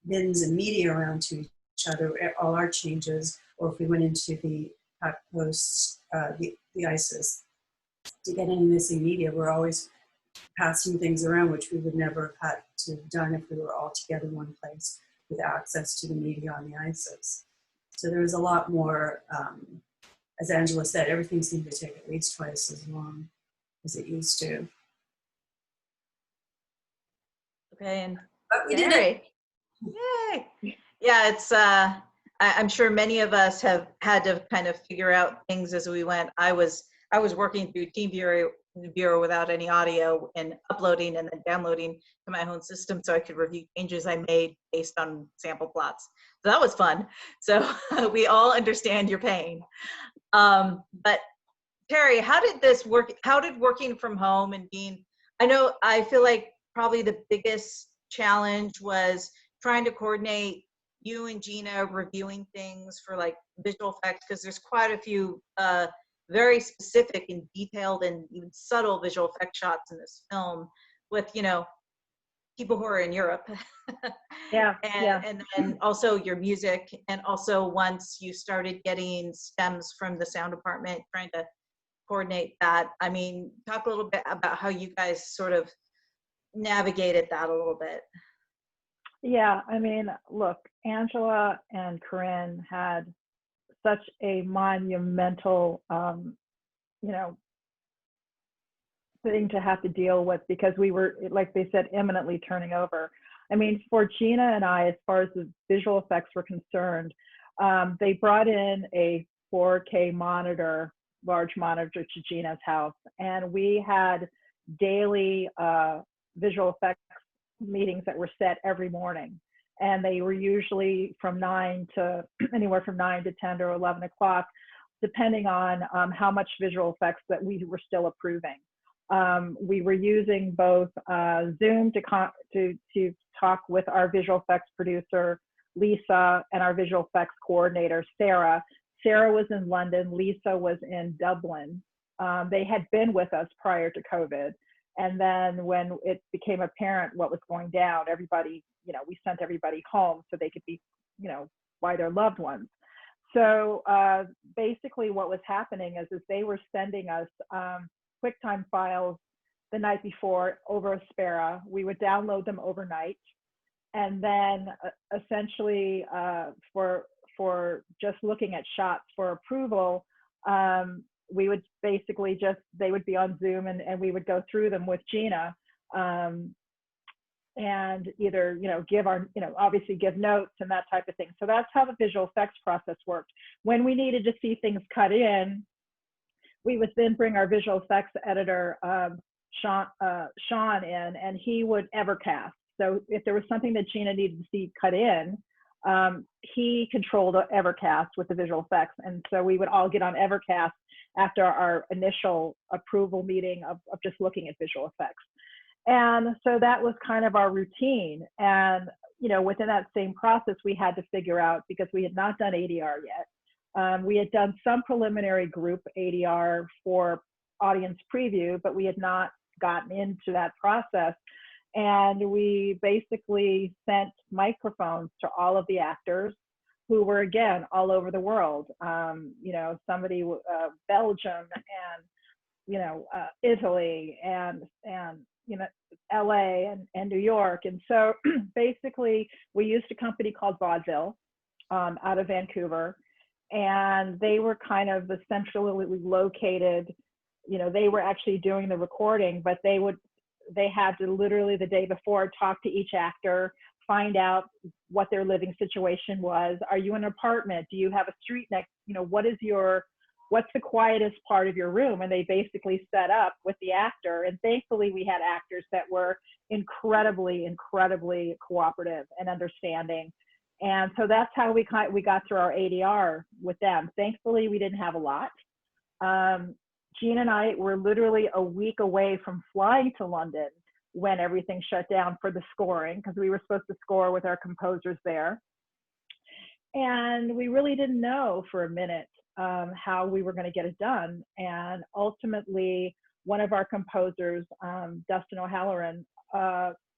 Speaker 3: bins and media around to each other, all our changes, or if we went into the post, the ISIS, to get any missing media, we're always passing things around, which we would never have had to have done if we were all together in one place with access to the media on the ISIS. So there was a lot more, as Angela said, everything seemed to take at least twice as long as it used to.
Speaker 2: Okay, and
Speaker 3: But we did it.
Speaker 2: Yay! Yeah, it's I'm sure many of us have had to kind of figure out things as we went. I was working through TeamViewer without any audio and uploading and then downloading to my own system so I could review changes I made based on sample plots. So that was fun. So we all understand your pain. But Terry, how did this work? How did working from home and being, I feel like probably the biggest challenge was trying to coordinate you and Gina reviewing things for like visual effects, because there's quite a few very specific and detailed and even subtle visual effect shots in this film with, people who are in Europe.
Speaker 5: Yeah.
Speaker 2: And then also your music, and also once you started getting stems from the sound department, trying to coordinate that. I mean, talk a little bit about how you guys sort of navigated that a little bit.
Speaker 5: Yeah, I mean, look, Angela and Corinne had such a monumental, thing to have to deal with, because we were, like they said, imminently turning over. I mean, for Gina and I, as far as the visual effects were concerned, they brought in a 4K monitor, large monitor, to Gina's house, and we had daily visual effects meetings that were set every morning, and they were usually from 9 to anywhere from 9 to 10 or 11 o'clock, depending on how much visual effects that we were still approving. We were using both Zoom to talk with our visual effects producer, Lisa, and our visual effects coordinator, Sarah. Sarah was in London, Lisa was in Dublin. They had been with us prior to COVID. And then when it became apparent what was going down, everybody, we sent everybody home so they could be, by their loved ones. So basically what was happening is they were sending us QuickTime files the night before over Aspera. We would download them overnight. And then essentially for just looking at shots for approval, we would basically they would be on Zoom, and we would go through them with Gina, and either, give our, obviously give notes and that type of thing. So that's how the visual effects process worked. When we needed to see things cut in, we would then bring our visual effects editor, Sean in, and he would Evercast. So if there was something that Gina needed to see cut in, he controlled Evercast with the visual effects. And so we would all get on Evercast after our initial approval meeting of just looking at visual effects. And so that was kind of our routine. And, within that same process, we had to figure out, because we had not done ADR yet. We had done some preliminary group ADR for audience preview, but we had not gotten into that process. And we basically sent microphones to all of the actors who were, again, all over the world. Somebody, Belgium, and, Italy, and LA and New York. And so basically we used a company called Vaudeville out of Vancouver, and they were kind of the centrally located, they were actually doing the recording, but they had to literally the day before talk to each actor, find out what their living situation was. Are you in an apartment? Do you have a street next? What's the quietest part of your room? And they basically set up with the actor. And thankfully we had actors that were incredibly, incredibly cooperative and understanding. And so that's how we got through our ADR with them. Thankfully, we didn't have a lot. Gina and I were literally a week away from flying to London when everything shut down for the scoring, because we were supposed to score with our composers there. And we really didn't know for a minute how we were going to get it done. And ultimately, one of our composers, Dustin O'Halloran,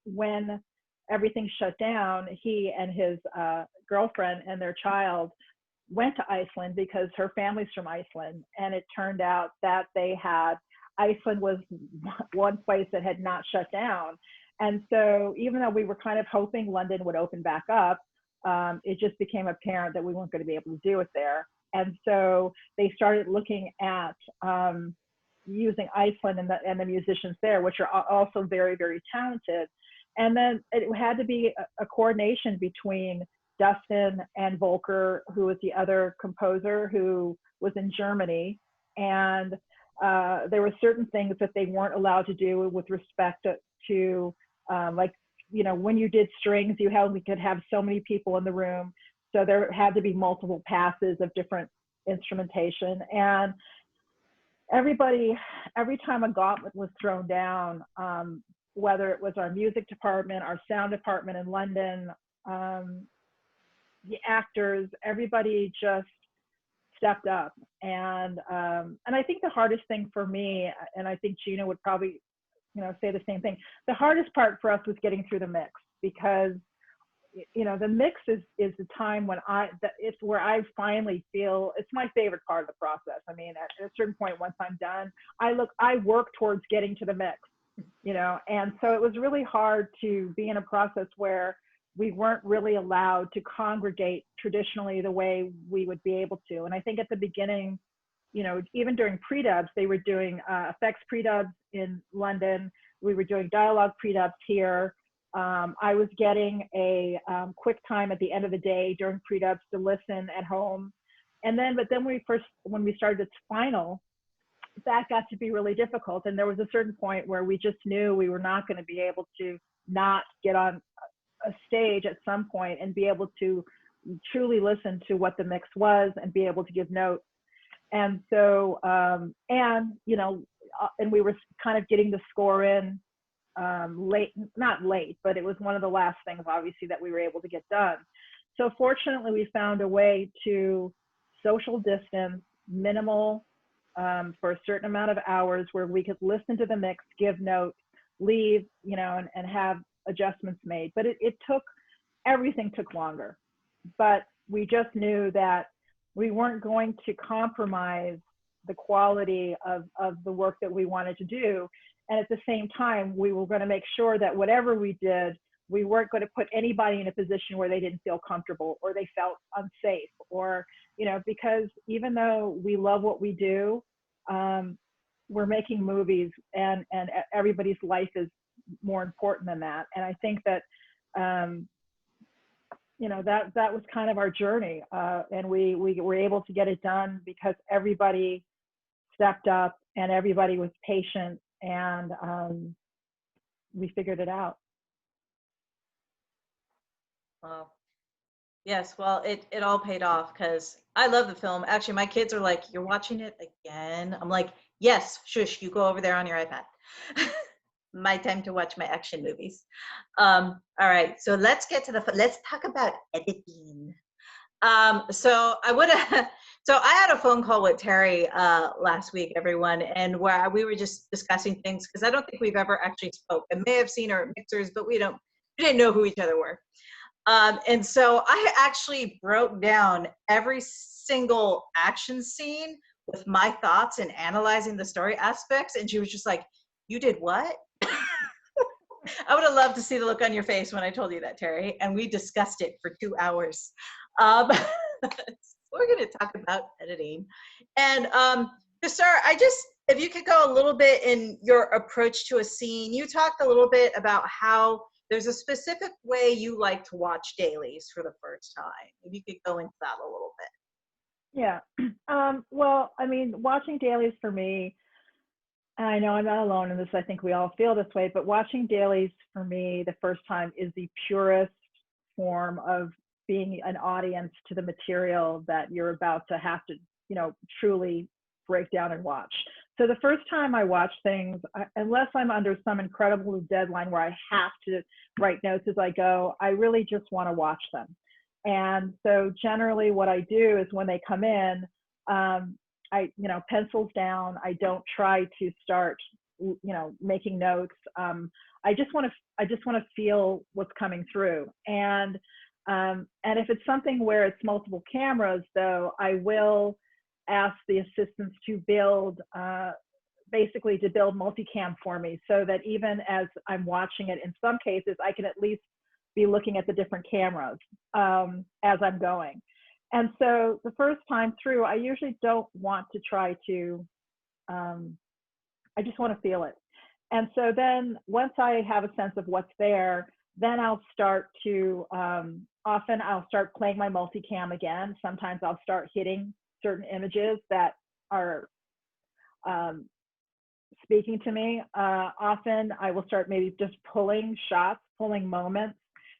Speaker 5: when everything shut down, he and his girlfriend and their child went to Iceland because her family's from Iceland. And it turned out that Iceland was one place that had not shut down. And so even though we were kind of hoping London would open back up, it just became apparent that we weren't going to be able to do it there. And so they started looking at using Iceland and the musicians there, which are also very, very talented. And then it had to be a coordination between Dustin and Volker, who was the other composer who was in Germany. And there were certain things that they weren't allowed to do with respect to like, you know, when you did strings, we could have so many people in the room. So there had to be multiple passes of different instrumentation. And every time a gauntlet was thrown down, whether it was our music department, our sound department in London, the actors, everybody just stepped up. And I think the hardest thing for me, and I think Gina would probably, you know, say the same thing. The hardest part for us was getting through the mix, because, you know, the mix is the time when it's where I finally feel it's my favorite part of the process. I mean, at a certain point, once I'm done, I work towards getting to the mix, you know, and so it was really hard to be in a process where we weren't really allowed to congregate traditionally the way we would be able to. And I think at the beginning, you know, even during pre-dubs, they were doing effects pre-dubs in London. We were doing dialogue pre-dubs here. I was getting a quick time at the end of the day during pre-dubs to listen at home. But then when we started the final, that got to be really difficult. And there was a certain point where we just knew we were not going to be able to not get on a stage at some point and be able to truly listen to what the mix was and be able to give notes. And so, you know, and we were kind of getting the score in not late, but it was one of the last things, obviously, that we were able to get done. So fortunately, we found a way to social distance, minimal, for a certain amount of hours where we could listen to the mix, give notes, leave, you know, and have adjustments made. But everything took longer. But we just knew that we weren't going to compromise the quality of the work that we wanted to do. And at the same time, we were going to make sure that whatever we did, we weren't going to put anybody in a position where they didn't feel comfortable or they felt unsafe, or, you know, because even though we love what we do, we're making movies, and everybody's life is more important than that. And I think that, you know, that was kind of our journey. And we were able to get it done because everybody stepped up and everybody was patient, and we figured it out.
Speaker 2: Wow. Yes, well, it all paid off, because I love the film. Actually, my kids are like, "You're watching it again?" I'm like, "Yes, shush, you go over there on your iPad." My time to watch my action movies. All right, so let's talk about editing. So I had a phone call with Terry last week, everyone, and where we were just discussing things, because I don't think we've ever actually spoke. I may have seen her at mixers, but we didn't know who each other were. And so I actually broke down every single action scene with my thoughts and analyzing the story aspects. And she was just like, "You did what?" I would have loved to see the look on your face when I told you that, Terry. And we discussed it for 2 hours. We're going to talk about editing. And to start, if you could go a little bit in your approach to a scene. You talked a little bit about how there's a specific way you like to watch dailies for the first time. If you could go into that a little bit.
Speaker 5: Yeah. Well, I mean, watching dailies for me, and I know I'm not alone in this, I think we all feel this way, but watching dailies for me the first time is the purest form of being an audience to the material that you're about to have to, you know, truly break down and watch. So the first time I watch things, unless I'm under some incredible deadline where I have to write notes as I go, I really just want to watch them. And so generally what I do is when they come in, I, pencils down. I don't try to start, making notes. I just want to feel what's coming through. And if it's something where it's multiple cameras, though, I will ask the assistants to build, basically to build multicam for me, so that even as I'm watching it, in some cases, I can at least be looking at the different cameras as I'm going. And so the first time through, I usually don't want to try to, I just want to feel it. And so then once I have a sense of what's there, then I'll start to, often I'll start playing my multicam again. Sometimes I'll start hitting certain images that are speaking to me. Often I will start maybe just pulling shots, pulling moments,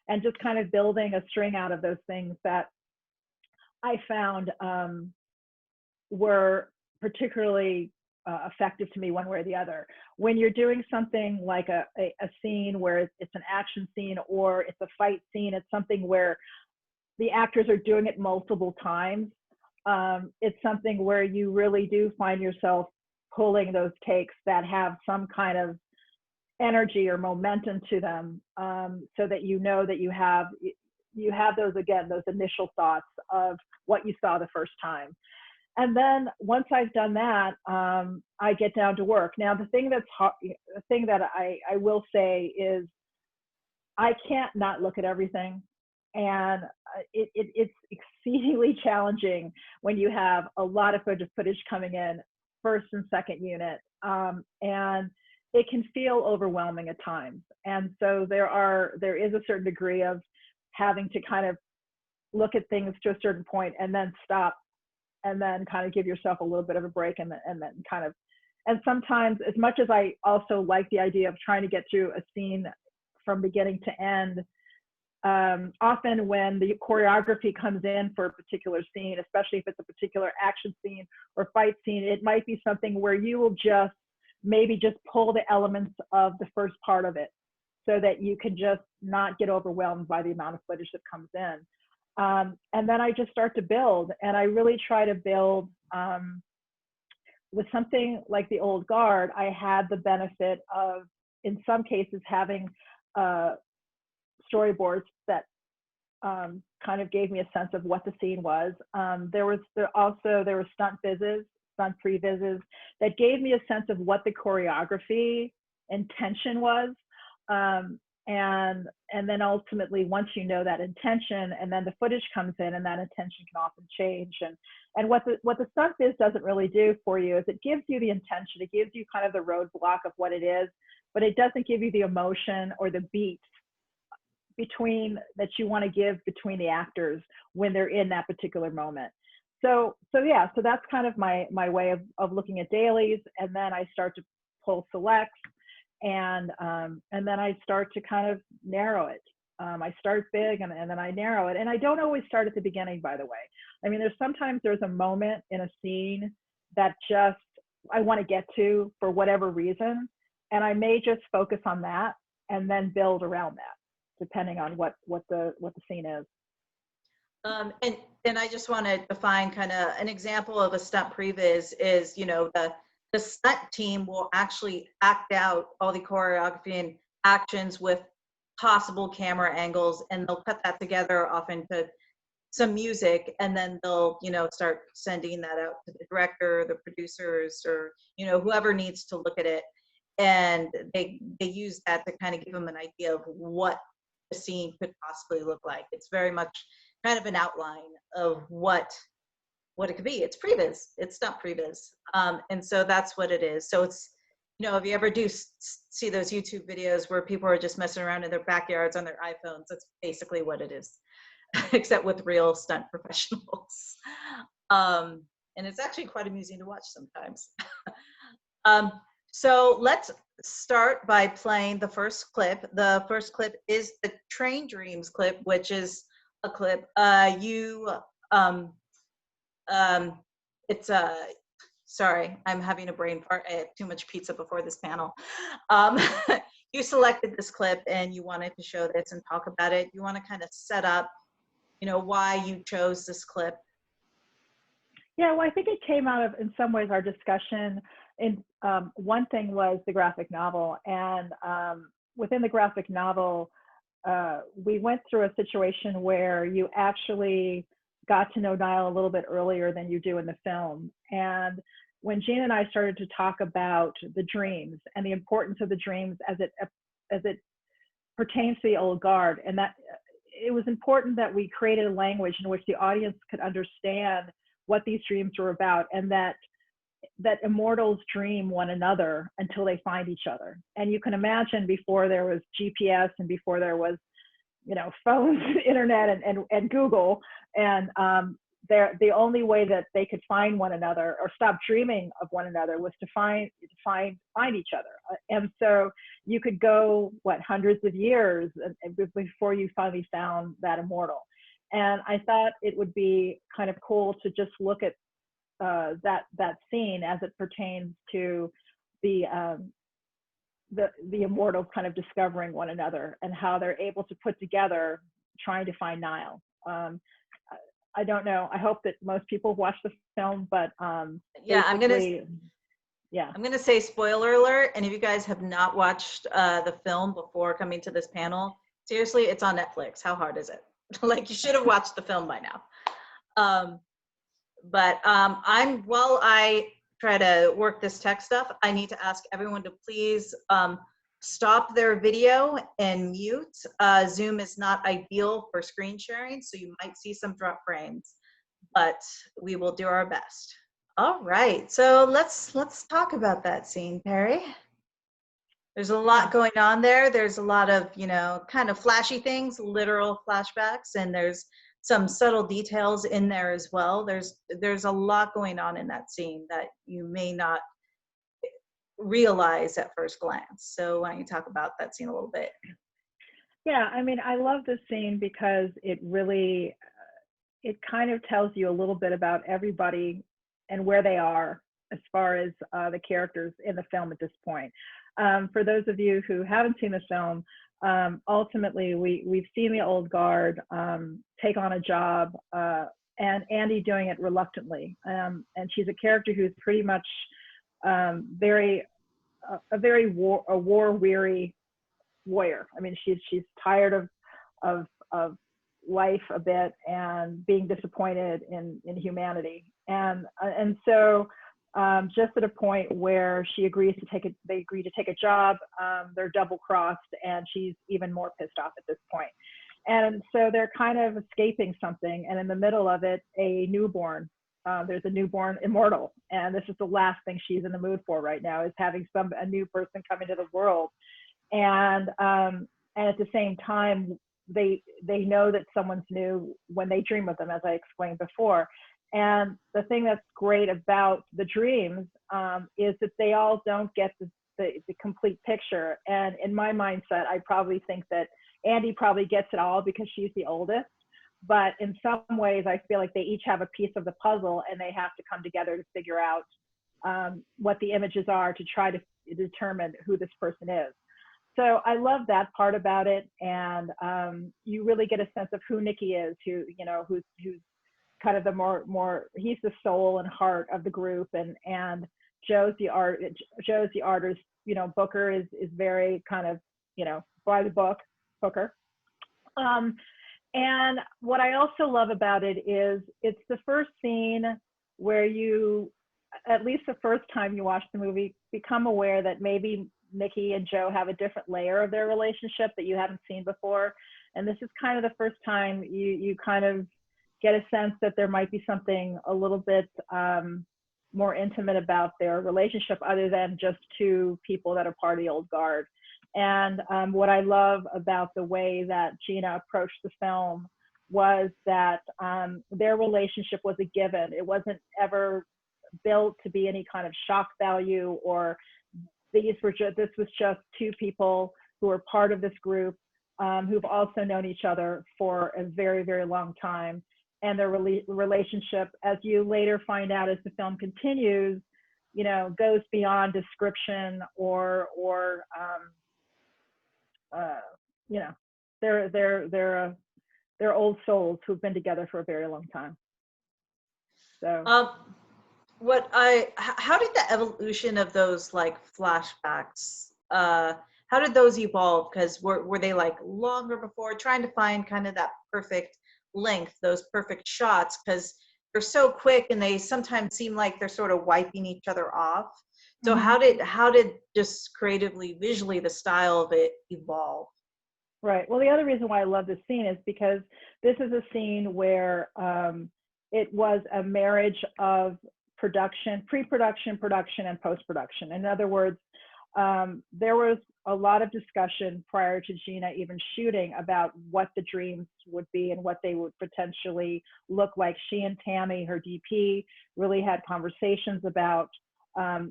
Speaker 5: and just kind of building a string out of those things that I found were particularly effective to me one way or the other. When you're doing something like a scene where it's an action scene or it's a fight scene, it's something where the actors are doing it multiple times. It's something where you really do find yourself pulling those takes that have some kind of energy or momentum to them, so that you know that you have those, again, those initial thoughts of what you saw the first time. And then once I've done that, I get down to work. Now, the thing that I will say is I can't not look at everything. And it's exceedingly challenging when you have a lot of footage coming in, first and second unit. And it can feel overwhelming at times. And so there is a certain degree of having to kind of look at things to a certain point and then stop, and then kind of give yourself a little bit of a break, and then kind of, and sometimes, as much as I also like the idea of trying to get through a scene from beginning to end, often when the choreography comes in for a particular scene, especially if it's a particular action scene or fight scene, it might be something where you will maybe just pull the elements of the first part of it, so that you can just not get overwhelmed by the amount of footage that comes in. And then I just start to build, and I really try to build. With something like the Old Guard, I had the benefit of, in some cases, having storyboards that kind of gave me a sense of what the scene was. There were stunt previses that gave me a sense of what the choreography intention was. And then ultimately, once you know that intention, and then the footage comes in, and that intention can often change. And what the stunt biz doesn't really do for you is it gives you the intention, it gives you kind of the roadblock of what it is, but it doesn't give you the emotion or the beats that you want to give between the actors when they're in that particular moment. So that's kind of my way of looking at dailies. And then I start to pull selects, and then I start to kind of narrow it. I start big, and then I narrow it. And I don't always start at the beginning, by the way. I mean, there's a moment in a scene that just I want to get to for whatever reason, and I may just focus on that and then build around that, depending on what the scene is.
Speaker 2: And I just want to define kind of an example of a stunt previs is, the stunt team will actually act out all the choreography and actions with possible camera angles, and they'll cut that together often to some music, and then they'll, start sending that out to the director, the producers, or, whoever needs to look at it. And they use that to kind of give them an idea of what the scene could possibly look like. It's very much kind of an outline of what it could be. It's previs, it's not previs. And so that's what it is. So it's, if you ever do see those YouTube videos where people are just messing around in their backyards on their iPhones, that's basically what it is, except with real stunt professionals. And it's actually quite amusing to watch sometimes. So let's start by playing the first clip. The first clip is the Train Dreams clip, which is a clip sorry, I'm having a brain fart. I had too much pizza before this panel. Um, you selected this clip and you wanted to show this and talk about it. You want to kind of set up, you know, why you chose this clip.
Speaker 5: Yeah, well, I think it came out of, in some ways, our discussion. And one thing was the graphic novel. And within the graphic novel, we went through a situation where you actually got to know Niall a little bit earlier than you do in the film. And when Gina and I started to talk about the dreams and the importance of the dreams as it pertains to the old guard, and that it was important that we created a language in which the audience could understand what these dreams were about, and that immortals dream one another until they find each other. And you can imagine, before there was GPS and before there was, you know, phones, internet, and Google, and the only way that they could find one another or stop dreaming of one another was to find each other. And so you could go, what, hundreds of years before you finally found that immortal. And I thought it would be kind of cool to just look at that scene as it pertains to the immortals kind of discovering one another and how they're able to put together trying to find Niall. I don't know. I hope that most people watch the film, but
Speaker 2: yeah, I'm gonna say spoiler alert. And if you guys have not watched the film before coming to this panel, seriously, it's on Netflix. How hard is it? Like, you should have watched the film by now. While I try to work this tech stuff, I need to ask everyone to please stop their video and mute. Zoom is not ideal for screen sharing, so you might see some drop frames, but we will do our best. All right, so let's talk about that scene, Perry. There's a lot going on there. There's a lot of, you know, kind of flashy things, literal flashbacks, and there's some subtle details in there as well. There's a lot going on in that scene that you may not realize at first glance. So why don't you talk about that scene a little bit?
Speaker 5: Yeah, I mean, I love this scene because it really, it kind of tells you a little bit about everybody and where they are as far as the characters in the film at this point. For those of you who haven't seen the film, ultimately we've seen the old guard take on a job, and Andy doing it reluctantly. And she's a character who's pretty much a very war-weary warrior. I mean, she's tired of life a bit and being disappointed in humanity, and so just at a point where they agree to take a job, they're double-crossed, and she's even more pissed off at this point. And so they're kind of escaping something, and in the middle of it, there's a newborn immortal, and this is the last thing she's in the mood for right now, is having a new person come into the world. And at the same time, they know that someone's new when they dream of them, as I explained before. And the thing that's great about the dreams is that they all don't get the complete picture. And in my mindset, I probably think that Andy probably gets it all because she's the oldest. But in some ways, I feel like they each have a piece of the puzzle, and they have to come together to figure out what the images are to try to determine who this person is. So I love that part about it, and you really get a sense of who Nikki is, who's kind of the more he's the soul and heart of the group, and Joe's the artist. You know, Booker is very kind of, you know, by the book, Booker. And what I also love about it is it's the first scene where you, at least the first time you watch the movie, become aware that maybe Nikki and Joe have a different layer of their relationship that you haven't seen before. And this is kind of the first time you kind of get a sense that there might be something a little bit more intimate about their relationship, other than just two people that are part of the old guard. And what I love about the way that Gina approached the film was that their relationship was a given. It wasn't ever built to be any kind of shock value, or this was just two people who are part of this group, who've also known each other for a very, very long time. And their relationship, as you later find out as the film continues, goes beyond description or they're old souls who've been together for a very long time. So
Speaker 2: how did the evolution of those like flashbacks, how did those evolve? Because were they like longer before, trying to find kind of that perfect length, those perfect shots, because they're so quick and they sometimes seem like they're sort of wiping each other off. So how did just creatively, visually, the style of it evolve?
Speaker 5: Right. Well, the other reason why I love this scene is because this is a scene where it was a marriage of production, pre-production, production, and post-production. In other words, there was a lot of discussion prior to Gina even shooting about what the dreams would be and what they would potentially look like. She and Tammy, her DP, really had conversations about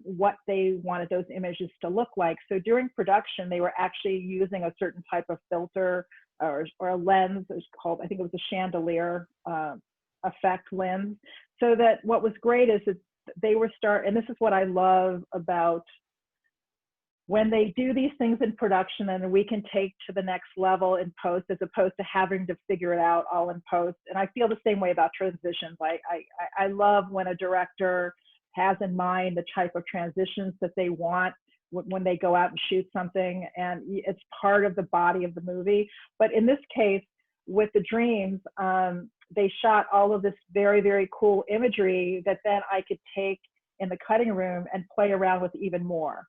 Speaker 5: what they wanted those images to look like. So during production, they were actually using a certain type of filter or a lens. It was called, I think it was a chandelier effect lens. So that what was great is that they were and this is what I love about when they do these things in production, and we can take to the next level in post, as opposed to having to figure it out all in post. And I feel the same way about transitions. I love when a director has in mind the type of transitions that they want when they go out and shoot something, and it's part of the body of the movie. But in this case, with the dreams, they shot all of this very, very cool imagery that then I could take in the cutting room and play around with even more.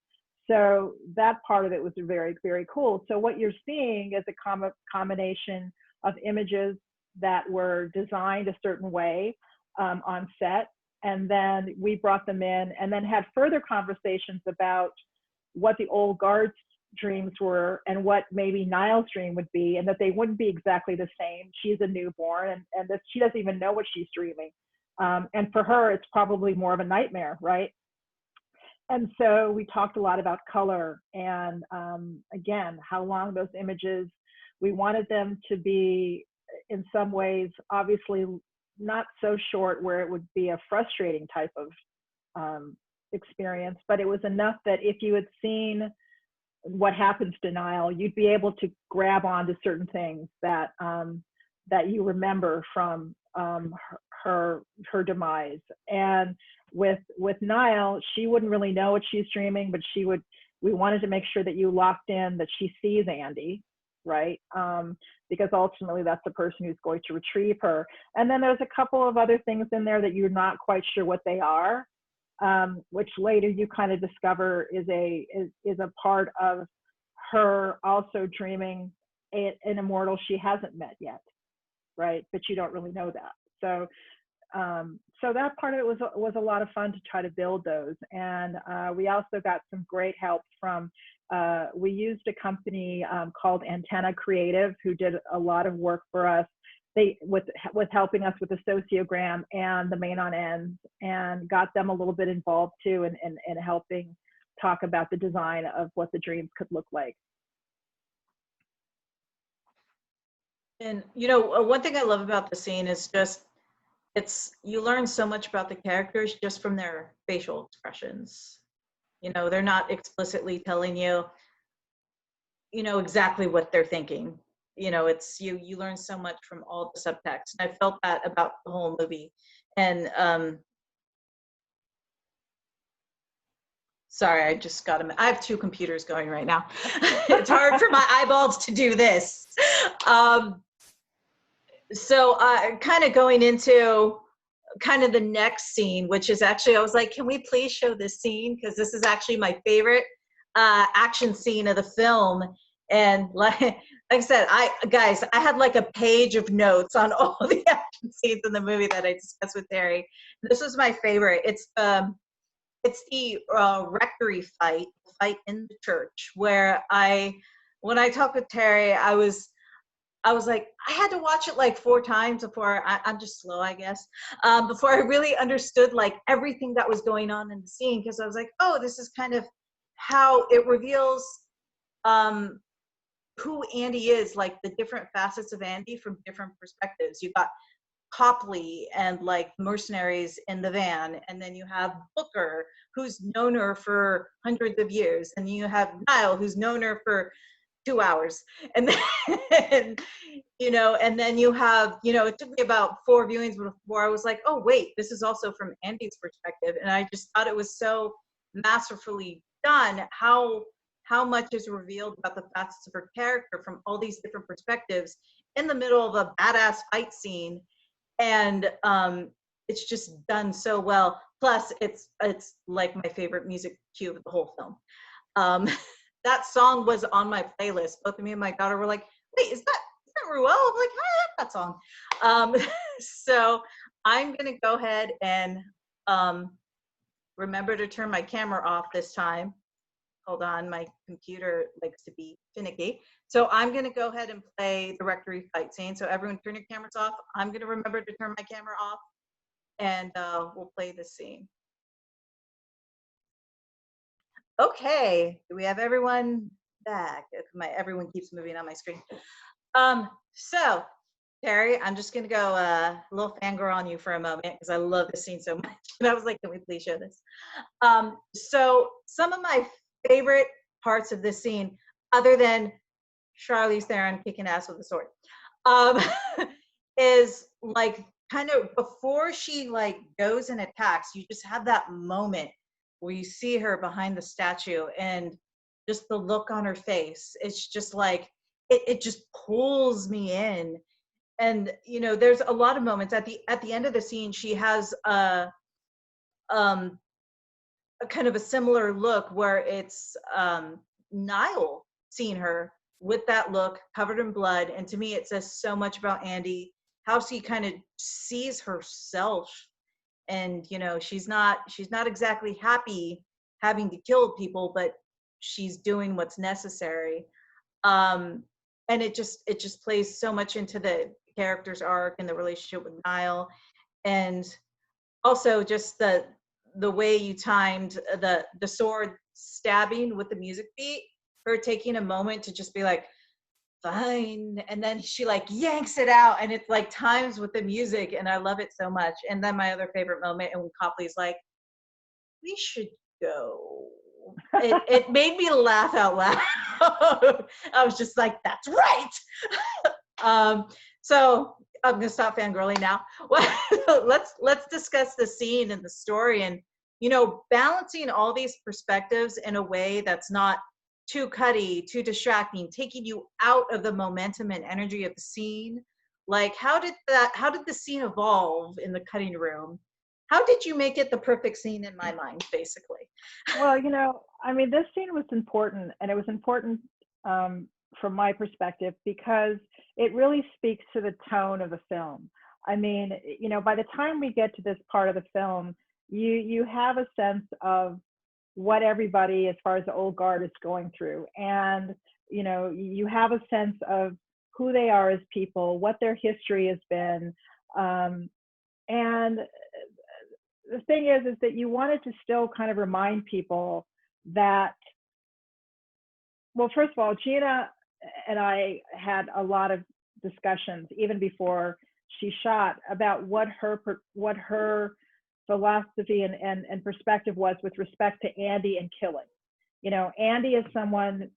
Speaker 5: So that part of it was very, very cool. So what you're seeing is a combination of images that were designed a certain way on set. And then we brought them in and then had further conversations about what the old guard's dreams were and what maybe Niall's dream would be, and that they wouldn't be exactly the same. She's a newborn and that she doesn't even know what she's dreaming. And for her, it's probably more of a nightmare, right? And so we talked a lot about color and again, how long those images, we wanted them to be in some ways, obviously not so short where it would be a frustrating type of experience, but it was enough that if you had seen what happens to Niall, you'd be able to grab onto certain things that that you remember from her demise. And with Niall, she wouldn't really know what she's dreaming, but we wanted to make sure that you locked in that she sees Andy, right? Because ultimately that's the person who's going to retrieve her. And then there's a couple of other things in there that you're not quite sure what they are, which later you kind of discover is a part of her also dreaming an immortal she hasn't met yet, right? But you don't really know that. So so that part of it was a lot of fun to try to build those. And we also got some great help from, we used a company called Antenna Creative, who did a lot of work for us. With helping us with the sociogram and the main on ends, and got them a little bit involved too in helping talk about the design of what the dreams could look like.
Speaker 2: And one thing I love about the scene is just you learn so much about the characters just from their facial expressions. They're not explicitly telling you exactly what they're thinking. It's you learn so much from all the subtext. And I felt that about the whole movie. And sorry, I just got I have two computers going right now. It's hard for my eyeballs to do this. So kind of going into kind of the next scene, which is actually, I was like, can we please show this scene? Because this is actually my favorite action scene of the film. And like I said, I had like a page of notes on all the action scenes in the movie that I discussed with Terry. This was my favorite. It's the rectory fight in the church, where when I talked with Terry, I was like, I had to watch it like 4 times before I'm just slow, I guess, before I really understood like everything that was going on in the scene. Because I was like, oh, this is kind of how it reveals who Andy is, like the different facets of Andy from different perspectives. You got Copley and like mercenaries in the van, and then you have Booker, who's known her for hundreds of years, and you have Niall, who's known her for 2 hours, and then and then you have, it took me about 4 viewings before I was like, oh wait, this is also from Andy's perspective, and I just thought it was so masterfully done how much is revealed about the facets of her character from all these different perspectives in the middle of a badass fight scene. And it's just done so well. Plus, it's like my favorite music cue of the whole film. That song was on my playlist. Both of me and my daughter were like, "Wait, is that Ruel?" I'm like, "I like that song." So I'm gonna go ahead and remember to turn my camera off this time. Hold on, my computer likes to be finicky. So I'm gonna go ahead and play the rectory fight scene. So everyone turn your cameras off. I'm gonna remember to turn my camera off, and we'll play this scene. Okay, do we have everyone back? Everyone keeps moving on my screen. So Terry, I'm just gonna go a little fangirl on you for a moment because I love this scene so much. And I was like, can we please show this? So some of my favorite parts of this scene, other than Charlize Theron kicking ass with a sword, is like kind of before she like goes and attacks, you just have that moment where you see her behind the statue and just the look on her face. It's just like it just pulls me in. And there's a lot of moments at the end of the scene. She has a kind of a similar look where it's Niall seeing her with that look covered in blood. And to me, it says so much about Andy, how she kind of sees herself. And, she's not exactly happy having to kill people, but she's doing what's necessary. And it just plays so much into the character's arc and the relationship with Niall. And also just the way you timed the sword stabbing with the music beat, her taking a moment to just be like, fine, and then she like yanks it out and it's like times with the music, and I love it so much. And then my other favorite moment, and when Copley's like, we should go, it made me laugh out loud. I was just like, that's right. So I'm gonna stop fangirling now. Let's discuss the scene and the story, and balancing all these perspectives in a way that's not too cutty, too distracting, taking you out of the momentum and energy of the scene. Like, how did the scene evolve in the cutting room? How did you make it the perfect scene in my mind, basically?
Speaker 5: Well, this scene was important, and it was important from my perspective because it really speaks to the tone of the film. I mean, by the time we get to this part of the film, you have a sense of what everybody, as far as the old guard, is going through. And, you have a sense of who they are as people, what their history has been. And the thing is that you wanted to still kind of remind people that, well, first of all, Gina and I had a lot of discussions even before she shot about what her philosophy and perspective was with respect to Andy and killing. Andy is someone,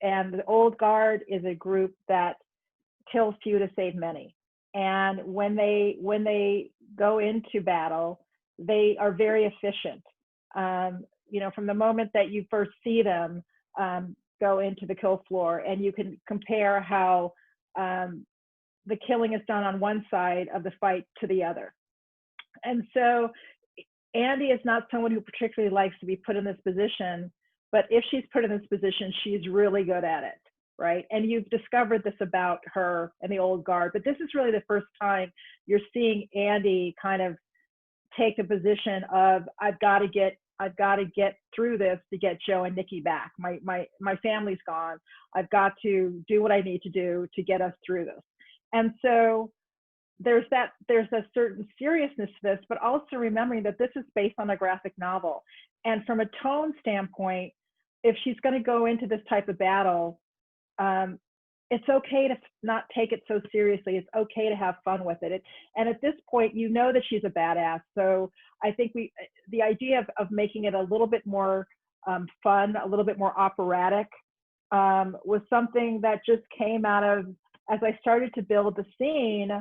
Speaker 5: and the old guard is a group that kills few to save many. And when they go into battle, they are very efficient. From the moment that you first see them go into the kill floor, and you can compare how the killing is done on one side of the fight to the other. And so Andy is not someone who particularly likes to be put in this position, but if she's put in this position, she's really good at it, right? And you've discovered this about her and the old guard, but this is really the first time you're seeing Andy kind of take a position of, I've got to get through this to get Joe and Nikki back. My family's gone. I've got to do what I need to do to get us through this. And so there's a certain seriousness to this, but also remembering that this is based on a graphic novel. And from a tone standpoint, if she's going to go into this type of battle, it's okay to not take it so seriously. It's okay to have fun with it. And at this point, you know that she's a badass. So I think the idea of making it a little bit more fun, a little bit more operatic, was something that just came out of, as I started to build the scene,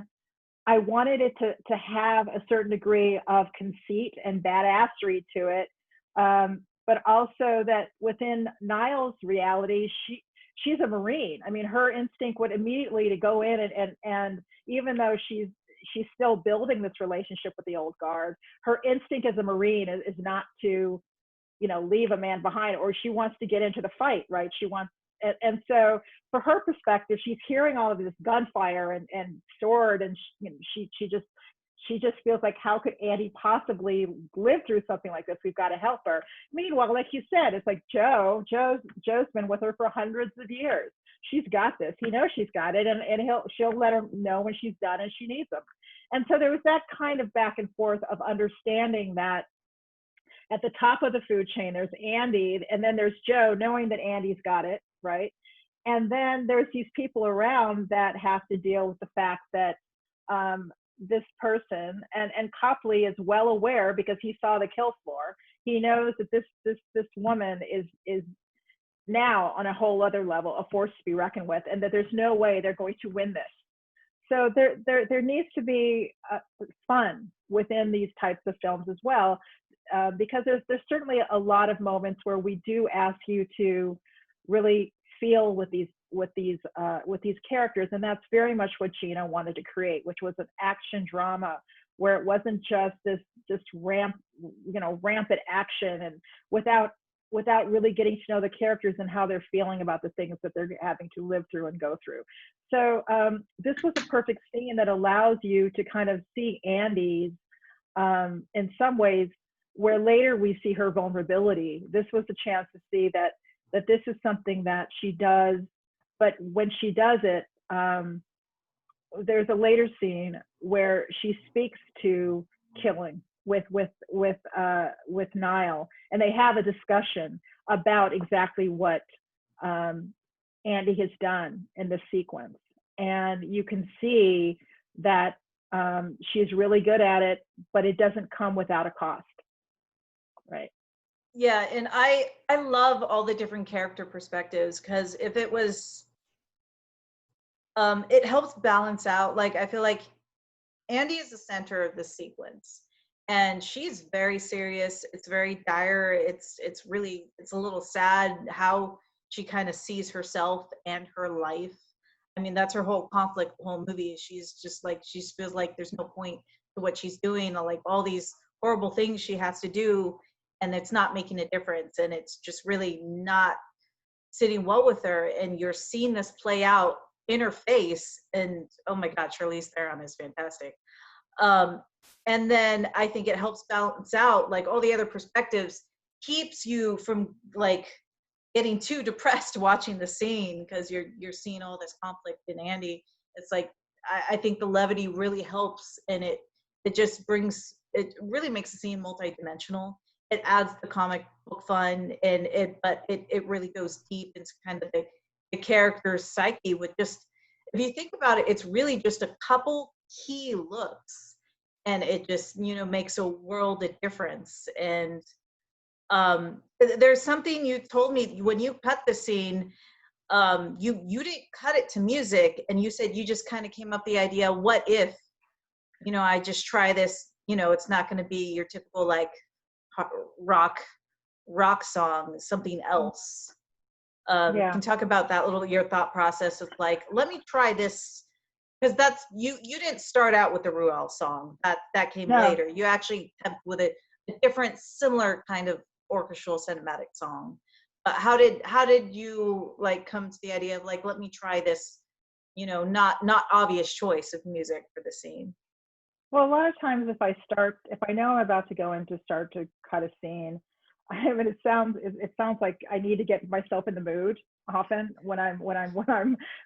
Speaker 5: I wanted it to have a certain degree of conceit and badassery to it. But also that within Niall's reality, she's a Marine. I mean, her instinct would immediately to go in and even though she's still building this relationship with the old guard, her instinct as a Marine is not to, leave a man behind, or she wants to get into the fight, right? She wants, and so for her perspective, she's hearing all of this gunfire and sword, and she just feels like, how could Andy possibly live through something like this? We've got to help her. Meanwhile, like you said, it's like Joe's been with her for hundreds of years. She's got this. He knows she's got it, and she'll let her know when she's done and she needs him. And so there was that kind of back and forth of understanding that at the top of the food chain, there's Andy, and then there's Joe, knowing that Andy's got it, right? And then there's these people around that have to deal with the fact that this person, and Copley is well aware because he saw the kill floor. He knows that this woman is now on a whole other level, a force to be reckoned with, and that there's no way they're going to win this. So there needs to be fun within these types of films as well, because there's certainly a lot of moments where we do ask you to really feel with these characters, and that's very much what Gina wanted to create, which was an action drama where it wasn't just this rampant action, and without really getting to know the characters and how they're feeling about the things that they're having to live through and go through. So this was a perfect scene that allows you to kind of see Andy's, in some ways, where later we see her vulnerability. This was a chance to see that this is something that she does, but when she does it, there's a later scene where she speaks to killing with Niall, and they have a discussion about exactly what Andy has done in this sequence, and you can see that she's really good at it, but it doesn't come without a cost, right?
Speaker 2: Yeah, and I love all the different character perspectives, because if it was, it helps balance out. Like, I feel like Andy is the center of the sequence, and she's very serious. It's very dire. It's a little sad how she kind of sees herself and her life. I mean, that's her whole conflict, the whole movie. She's just like, she feels like there's no point to what she's doing, or like all these horrible things she has to do, and it's not making a difference, and it's just really not sitting well with her. And you're seeing this play out in her face, and oh my God, Charlize Theron is fantastic. And then I think it helps balance out like all the other perspectives, keeps you from like getting too depressed watching the scene, because you're seeing all this conflict in Andy. It's like, I think the levity really helps, and it really makes the scene multidimensional. It adds the comic book fun, and it really goes deep into kind of the character's psyche with just, if you think about it, it's really just a couple key looks, and it just, makes a world of difference. And there's something you told me when you cut the scene, you didn't cut it to music, and you said you just kind of came up the idea, what if, I just try this, it's not going to be your typical like rock song, something else. Can talk about that your thought process of like, let me try this, because that's you didn't start out with the Ruel song, that came later. You actually have with a different, similar kind of orchestral cinematic song. How did you like come to the idea of like, let me try this, not obvious choice of music for the scene?
Speaker 5: Well, a lot of times if I know I'm about to go in to start to cut a scene, it sounds like I need to get myself in the mood often when I'm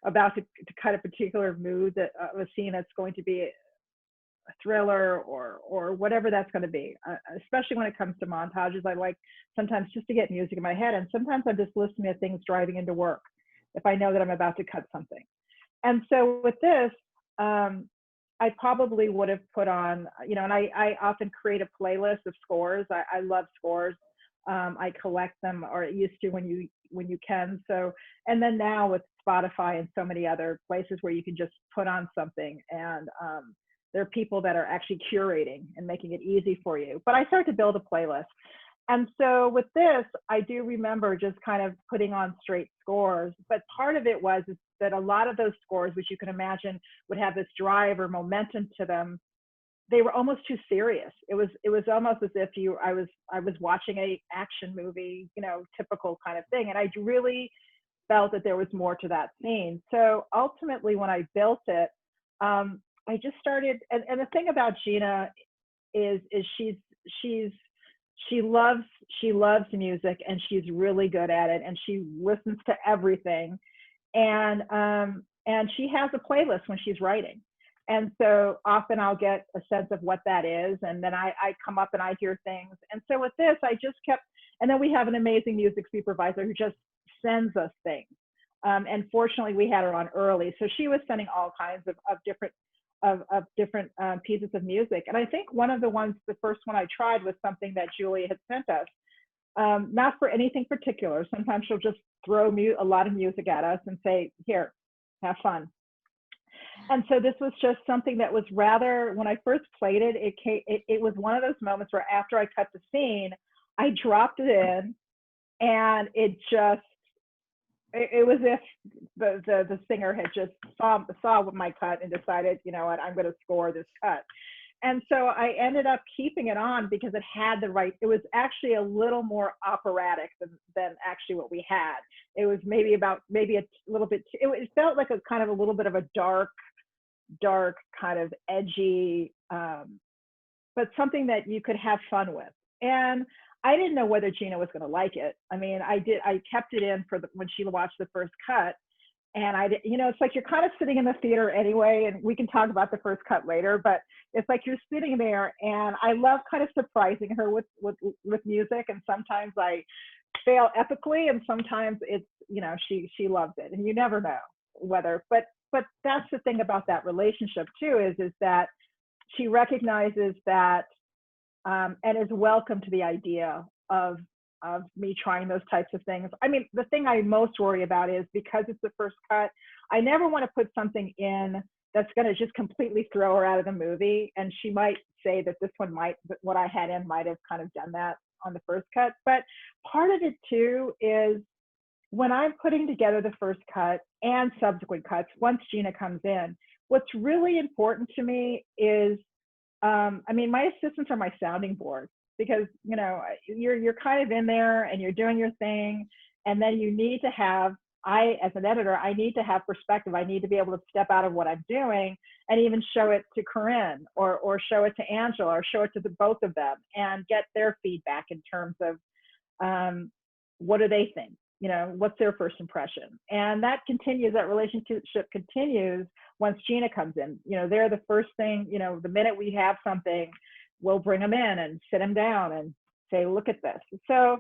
Speaker 5: about to cut a particular mood, that a scene that's going to be a thriller or whatever that's going to be. Especially when it comes to montages, I like sometimes just to get music in my head, and sometimes I'm just listening to things driving into work if I know that I'm about to cut something. And so with this, I probably would have put on, and I often create a playlist of scores. I love scores. I collect them, or used to when you can. So, and then now with Spotify and so many other places where you can just put on something, and there are people that are actually curating and making it easy for you. But I started to build a playlist. And so with this, I do remember just kind of putting on straight scores. But part of it was is that a lot of those scores, which you can imagine would have this drive or momentum to them, they were almost too serious. It was almost as if I was watching a action movie, typical kind of thing. And I really felt that there was more to that scene. So ultimately, when I built it, I just started. And the thing about Gina is she loves music, and she's really good at it, and she listens to everything, and she has a playlist when she's writing. And so often I'll get a sense of what that is, and then I come up and I hear things. And so with this, I just kept, and then we have an amazing music supervisor who just sends us things. And fortunately, we had her on early, so she was sending all kinds of different pieces of music. And I think one of the first one I tried was something that Julia had sent us, not for anything particular. Sometimes she'll just throw a lot of music at us and say, here, have fun. And so this was just something that was rather, when I first played it, it was one of those moments where after I cut the scene, I dropped it in, and it was as if the singer had just saw my cut and decided, you know what, I'm going to score this cut. And so I ended up keeping it on because it had it was actually a little more operatic than actually what we had. It was maybe a little bit, it felt like a little bit of a dark kind of edgy, but something that you could have fun with. And I didn't know whether Gina was going to like it. I mean, I kept it in when she watched the first cut. And it's like you're kind of sitting in the theater anyway, and we can talk about the first cut later, but it's like you're sitting there, and I love kind of surprising her with music. And sometimes I fail epically, and sometimes it's, she loves it, and you never know whether, but that's the thing about that relationship too, is that she recognizes that, and is welcome to the idea of me trying those types of things. I mean, the thing I most worry about is, because it's the first cut, I never want to put something in that's going to just completely throw her out of the movie. And she might say that what I had in might have kind of done that on the first cut. But part of it too is, when I'm putting together the first cut and subsequent cuts, once Gina comes in, what's really important to me is, my assistants are my sounding board, because, you're kind of in there and you're doing your thing. And then you need to have, as an editor, I need to have perspective. I need to be able to step out of what I'm doing and even show it to Corinne, or show it to Angela, or show it to both of them, and get their feedback in terms of, what do they think? What's their first impression? And that relationship continues once Gina comes in. They're the first thing, the minute we have something, we'll bring them in and sit them down and say, look at this. So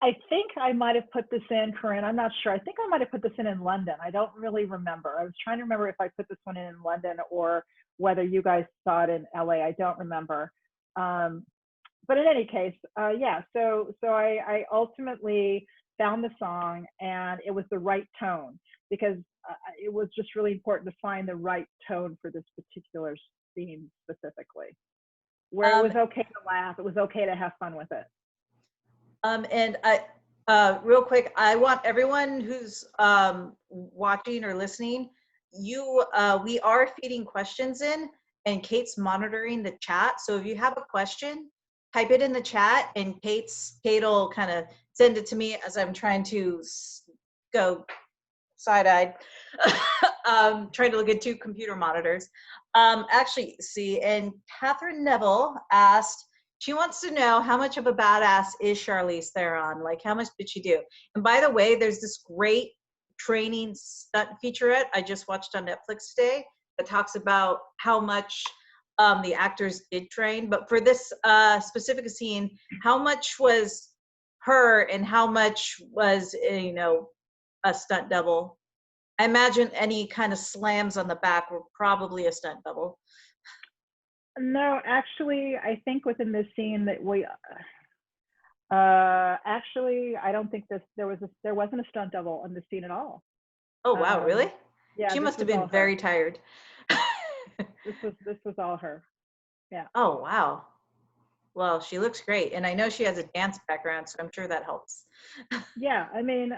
Speaker 5: I think I might have put this in, Corinne, I'm not sure. I think I might have put this in London. I don't really remember. I was trying to remember if I put this one in London, or whether you guys saw it in LA. I don't remember. But in any case, yeah, so I ultimately found the song, and it was the right tone, because it was just really important to find the right tone for this particular scene specifically, where it was okay to laugh, it was okay to have fun with it.
Speaker 2: And real quick, I want everyone who's watching or listening, we are feeding questions in, and Kate's monitoring the chat. So if you have a question, type it in the chat, and Kate'll kind of send it to me as I'm trying to go side-eyed, trying to look at two computer monitors. Actually, see, and Catherine Neville asked, she wants to know, how much of a badass is Charlize Theron? Like, how much did she do? And by the way, there's this great training stunt featurette I just watched on Netflix today that talks about how much the actors did train. But for this specific scene, how much was her and how much was, a stunt double? I imagine any kind of slams on the back were probably a stunt double.
Speaker 5: No, actually, I think within this scene that we, actually, I don't think there wasn't a stunt double on this scene at all.
Speaker 2: Oh wow, really?
Speaker 5: Yeah,
Speaker 2: She
Speaker 5: this
Speaker 2: must have
Speaker 5: was all
Speaker 2: been
Speaker 5: her.
Speaker 2: very tired.
Speaker 5: This was all her. Yeah.
Speaker 2: Oh wow. Well, she looks great, and I know she has a dance background, so I'm sure that helps.
Speaker 5: Yeah, I mean,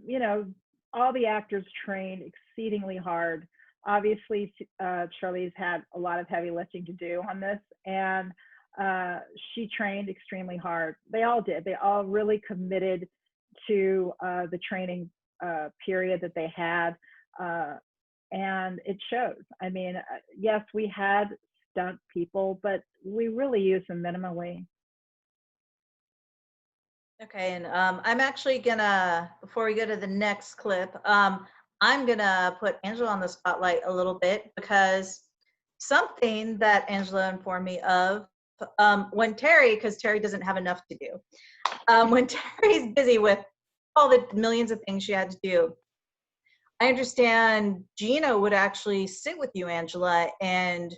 Speaker 5: you know, all the actors trained exceedingly hard. Obviously, Charlize had a lot of heavy lifting to do on this, and she trained extremely hard. They all did. They all really committed to the training period that they had, and it shows. I mean, yes, we had stunt people, but we really used them minimally.
Speaker 2: Okay, and I'm actually gonna, before we go to the next clip, I'm gonna put Angela on the spotlight a little bit because something that Angela informed me of when Terry, because Terry doesn't have enough to do, when Terry's busy with all the millions of things she had to do, I understand Gina would actually sit with you, Angela, and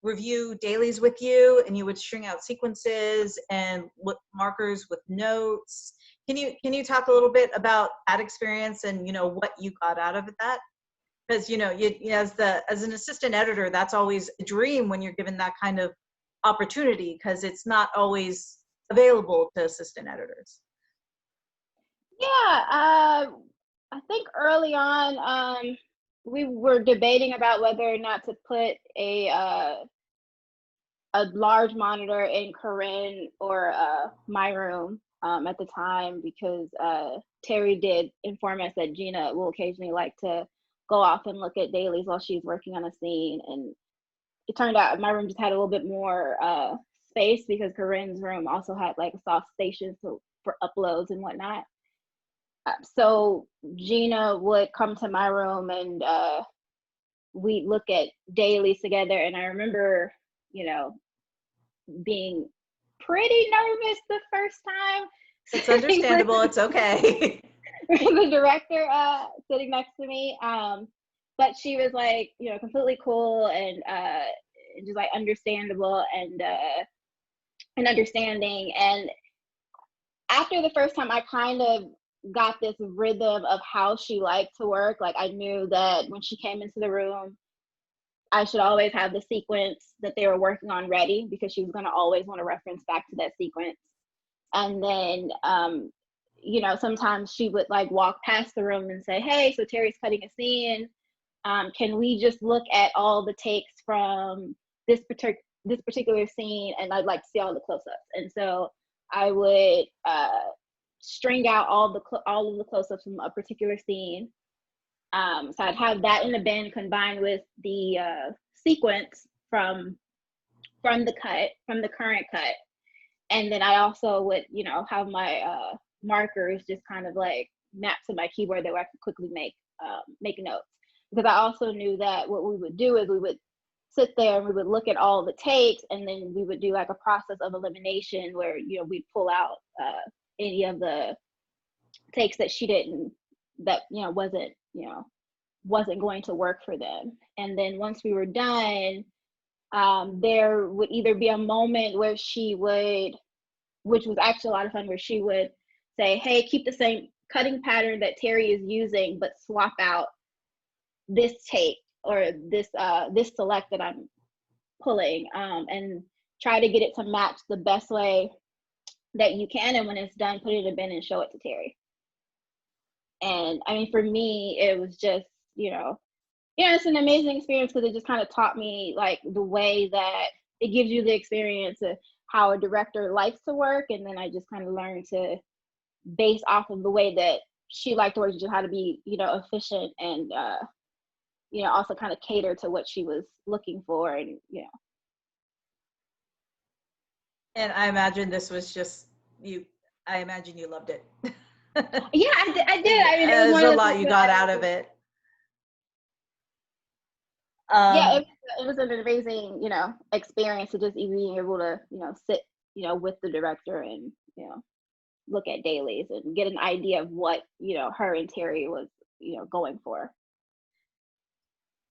Speaker 2: review dailies with you, and you would string out sequences and markers with notes. Can you talk a little bit about that experience and what you got out of that? Because as an assistant editor, that's always a dream when you're given that kind of opportunity, because it's not always available to assistant editors.
Speaker 4: Yeah, I think early on, we were debating about whether or not to put a large monitor in Corinne or my room at the time, because Terry did inform us that Gina will occasionally like to go off and look at dailies while she's working on a scene. And it turned out my room just had a little bit more space, because Corinne's room also had like a soft station for uploads and whatnot. So Gina would come to my room and we'd look at dailies together. And I remember, being pretty nervous the first time.
Speaker 2: It's understandable. It's okay.
Speaker 4: The director sitting next to me, but she was like, completely cool and just like understandable and understanding. And after the first time, I kind of got this rhythm of how she liked to work. Like, I knew that when she came into the room, I should always have the sequence that they were working on ready, because she was going to always want to reference back to that sequence. And then, sometimes she would like walk past the room and say, "Hey, so Terry's cutting a scene. Can we just look at all the takes from this particular scene?" And I'd like to see all the close-ups. And so I would string out all of the close-ups from a particular scene. So I'd have that in the bin combined with the sequence from the current cut. And then I also would, have my markers just kind of like mapped to my keyboard that I could quickly make notes. Because I also knew that what we would do is we would sit there and we would look at all the takes, and then we would do like a process of elimination where, we'd pull out any of the takes that wasn't going to work for them. And then once we were done, there would either be a moment where she would, which was actually a lot of fun, where she would say, "Hey, keep the same cutting pattern that Terry is using, but swap out this take or this select that I'm pulling, and try to get it to match the best way that you can. And when it's done, put it in a bin and show it to Terry." And I mean, for me, it was just, it's an amazing experience, because it just kind of taught me like the way that it gives you the experience of how a director likes to work. And then I just kind of learned to base off of the way that she liked to work, just how to be, efficient and, also kind of cater to what she was looking for. And,
Speaker 2: And I imagine this was just I imagine you loved it.
Speaker 4: Yeah, I did. I mean, it was
Speaker 2: There's
Speaker 4: one
Speaker 2: a
Speaker 4: of the
Speaker 2: lot
Speaker 4: things
Speaker 2: you
Speaker 4: that
Speaker 2: got out of it.
Speaker 4: Yeah, it was an amazing, experience to just even being able to, sit, with the director and, look at dailies and get an idea of what, her and Terry was, going for.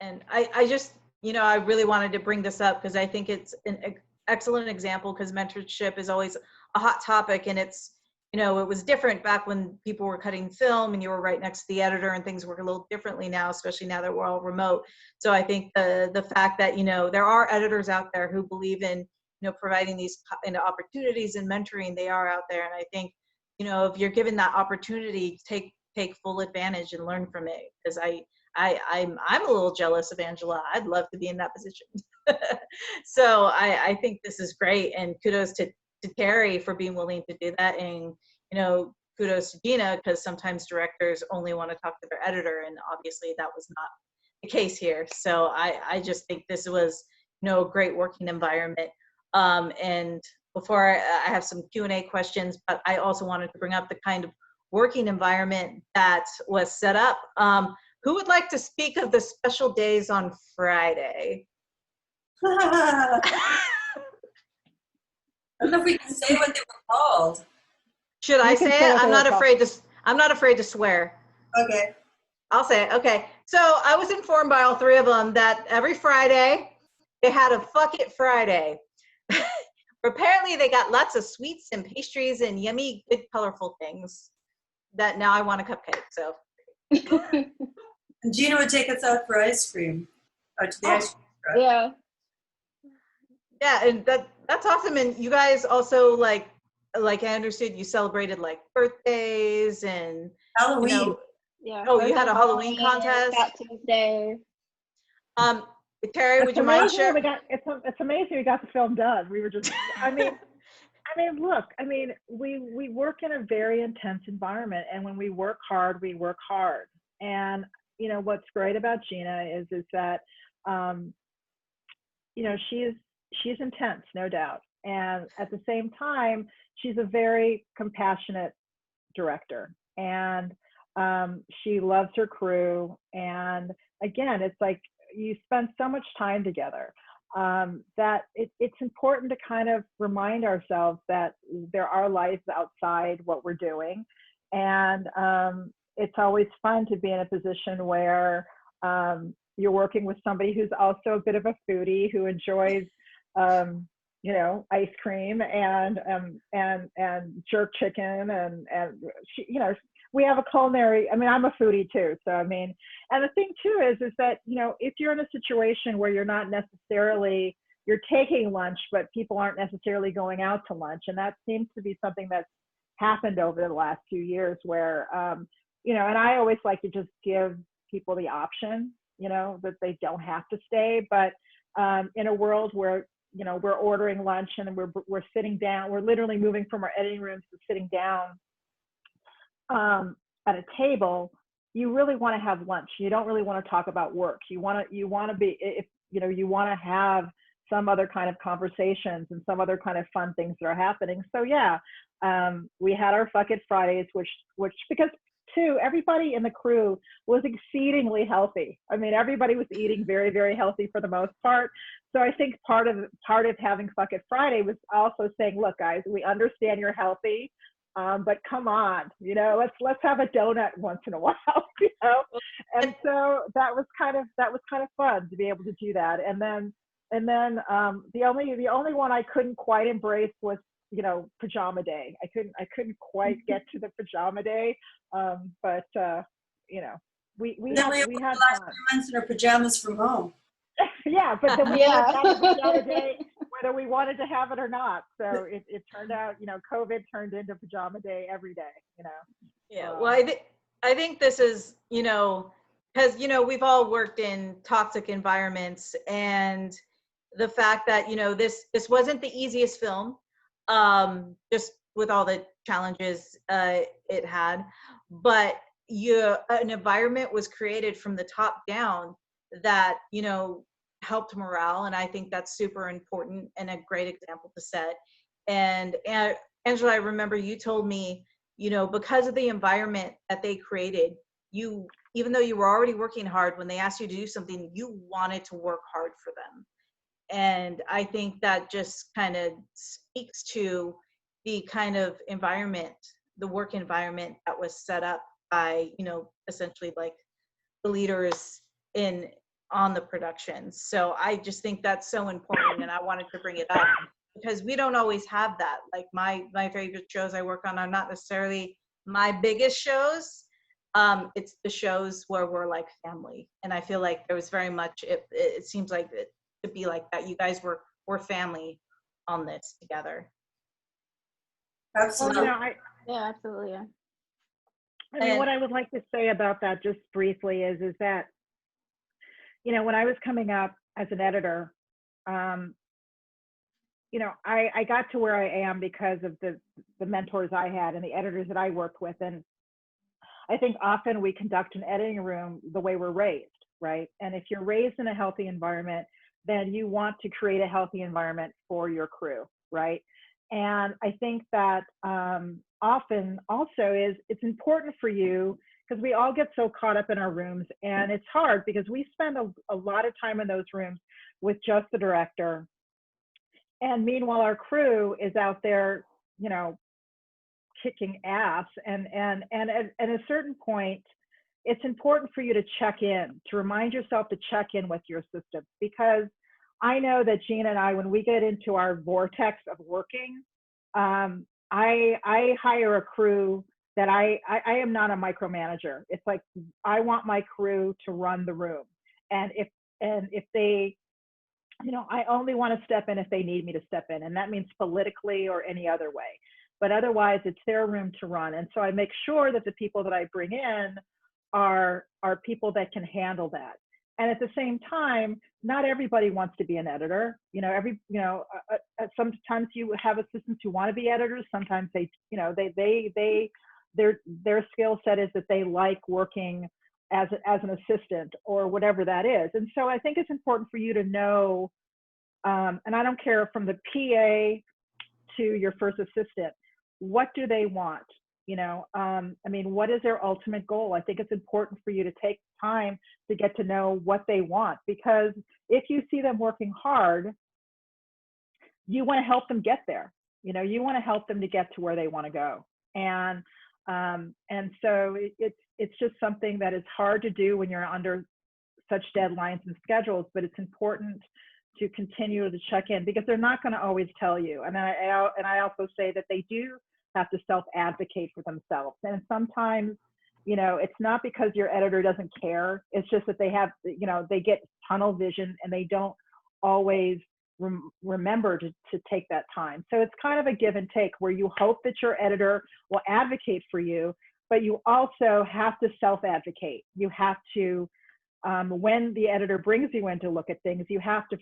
Speaker 2: And I just, I really wanted to bring this up because I think it's an excellent example, because mentorship is always a hot topic, and it's, it was different back when people were cutting film and you were right next to the editor, and things work a little differently now, especially now that we're all remote. So I think the fact that, there are editors out there who believe in, providing these opportunities and mentoring, they are out there. And I think, if you're given that opportunity, take full advantage and learn from it. Because I'm a little jealous of Angela. I'd love to be in that position. So I think this is great, and kudos to Terry for being willing to do that, and kudos to Gina, because sometimes directors only want to talk to their editor, and obviously that was not the case here. So I just think this was a great working environment. And before I have some Q&A questions, but I also wanted to bring up the kind of working environment that was set up. Who would like to speak of the special days on Friday?
Speaker 3: I don't know if we can say what they were called.
Speaker 2: Should I
Speaker 5: can
Speaker 2: say
Speaker 5: say
Speaker 2: it?
Speaker 5: what they were
Speaker 2: I'm not afraid to swear.
Speaker 3: Okay.
Speaker 2: I'll say it. Okay. So I was informed by all three of them that every Friday they had a Fuck It Friday. Apparently they got lots of sweets and pastries and yummy, good, colorful things that now I want a cupcake. So.
Speaker 3: And Gina would take us out for ice cream. Or to the ice cream truck.
Speaker 4: Yeah.
Speaker 2: Yeah, and that's awesome. And you guys also, like I understood, you celebrated like birthdays and
Speaker 3: Halloween.
Speaker 4: Yeah.
Speaker 2: Oh, you had a Halloween contest?
Speaker 4: Fat Tuesday.
Speaker 2: Terry, would you mind sharing?
Speaker 5: It's amazing we got the film done. We were just, look, we work in a very intense environment, and when we work hard, we work hard. And what's great about Gina is that she's intense, no doubt, and at the same time, she's a very compassionate director, and she loves her crew. And again, it's like you spend so much time together that it's important to kind of remind ourselves that there are lives outside what we're doing. And it's always fun to be in a position where you're working with somebody who's also a bit of a foodie, who enjoys ice cream and jerk chicken, and she, we have a culinary, I'm a foodie too. So, and the thing too is that, if you're in a situation where you're not necessarily, you're taking lunch, but people aren't necessarily going out to lunch. And that seems to be something that's happened over the last few years where, and I always like to just give people the option, that they don't have to stay. But in a world where, we're ordering lunch and we're sitting down, we're literally moving from our editing rooms to sitting down at a table, you really want to have lunch. You don't really want to talk about work. You want to be, if you want to have some other kind of conversations and some other kind of fun things that are happening. So yeah, we had our Fuck It Fridays, which because too, everybody in the crew was exceedingly healthy. Everybody was eating very, very healthy for the most part. So I think part of having Fuck It Friday was also saying, look, guys, we understand you're healthy, but come on, let's have a donut once in a while, And so that was kind of fun to be able to do that. And then the only one I couldn't quite embrace was pajama day. I couldn't quite get to the pajama day, but we had fun.
Speaker 3: Months in our pajamas from home.
Speaker 5: Yeah, but then we had the pajama day whether we wanted to have it or not. So it turned out, COVID turned into pajama day every day.
Speaker 2: Yeah. Well, I think this is because we've all worked in toxic environments, and the fact that this wasn't the easiest film. Just with all the challenges it had, but an environment was created from the top down that helped morale, and I think that's super important and a great example to set. And Angela, I remember you told me, because of the environment that they created, even though you were already working hard, when they asked you to do something, you wanted to work hard for them. And I think that just kind of speaks to the kind of environment, the work environment that was set up by, essentially like the leaders on the productions. So I just think that's so important, and I wanted to bring it up because we don't always have that. Like my favorite shows I work on are not necessarily my biggest shows. It's the shows where we're like family, and I feel like there was very much. It seems like it to be like that. You guys were family on this together.
Speaker 5: Well,
Speaker 3: Absolutely.
Speaker 4: Yeah, absolutely. Yeah.
Speaker 5: I mean, what I would like to say about that just briefly is that, when I was coming up as an editor, I got to where I am because of the mentors I had and the editors that I worked with. And I think often we conduct an editing room the way we're raised, right? And if you're raised in a healthy environment, then you want to create a healthy environment for your crew, right? And I think that often also it's important for you, because we all get so caught up in our rooms, and it's hard because we spend a lot of time in those rooms with just the director. And meanwhile, our crew is out there, kicking ass. And at a certain point, it's important for you to check in, to remind yourself to check in with your assistants, because I know that Gina and I, when we get into our vortex of working, I hire a crew that I am not a micromanager. It's like, I want my crew to run the room. And if they, I only want to step in if they need me to step in. And that means politically or any other way. But otherwise, it's their room to run. And so I make sure that the people that I bring in are people that can handle that. And at the same time, not everybody wants to be an editor. Sometimes you have assistants who want to be editors. Sometimes their skill set is that they like working as an assistant or whatever that is. And so I think it's important for you to know, and I don't care from the PA to your first assistant, what do they want? What is their ultimate goal? I think it's important for you to take time to get to know what they want, because if you see them working hard, you want to help them get there. You want to help them to get to where they want to go. And so it's just something that is hard to do when you're under such deadlines and schedules, but it's important to continue to check in, because they're not going to always tell you. And I also say that they do have to self-advocate for themselves. And sometimes, it's not because your editor doesn't care. It's just that they have, they get tunnel vision and they don't always remember to take that time. So it's kind of a give and take, where you hope that your editor will advocate for you, but you also have to self-advocate. You have to, when the editor brings you in to look at things, you have to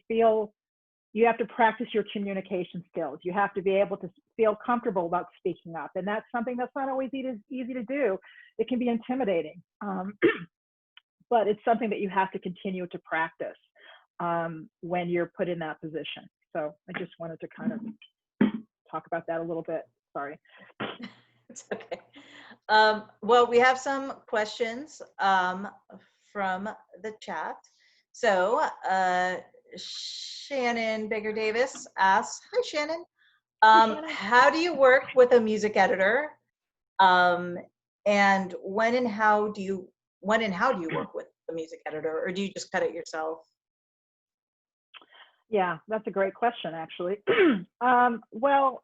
Speaker 5: practice your communication skills. You have to be able to feel comfortable about speaking up. And that's something that's not always easy to do. It can be intimidating, but it's something that you have to continue to practice when you're put in that position. So I just wanted to kind of talk about that a little bit. Sorry.
Speaker 2: It's okay. Well, we have some questions from the chat. So Shannon Baker Davis asks, hi Shannon, how do you work with a music editor? And when and how do you work with a music editor, or do you just cut it yourself?
Speaker 5: Yeah, that's a great question, actually. Well,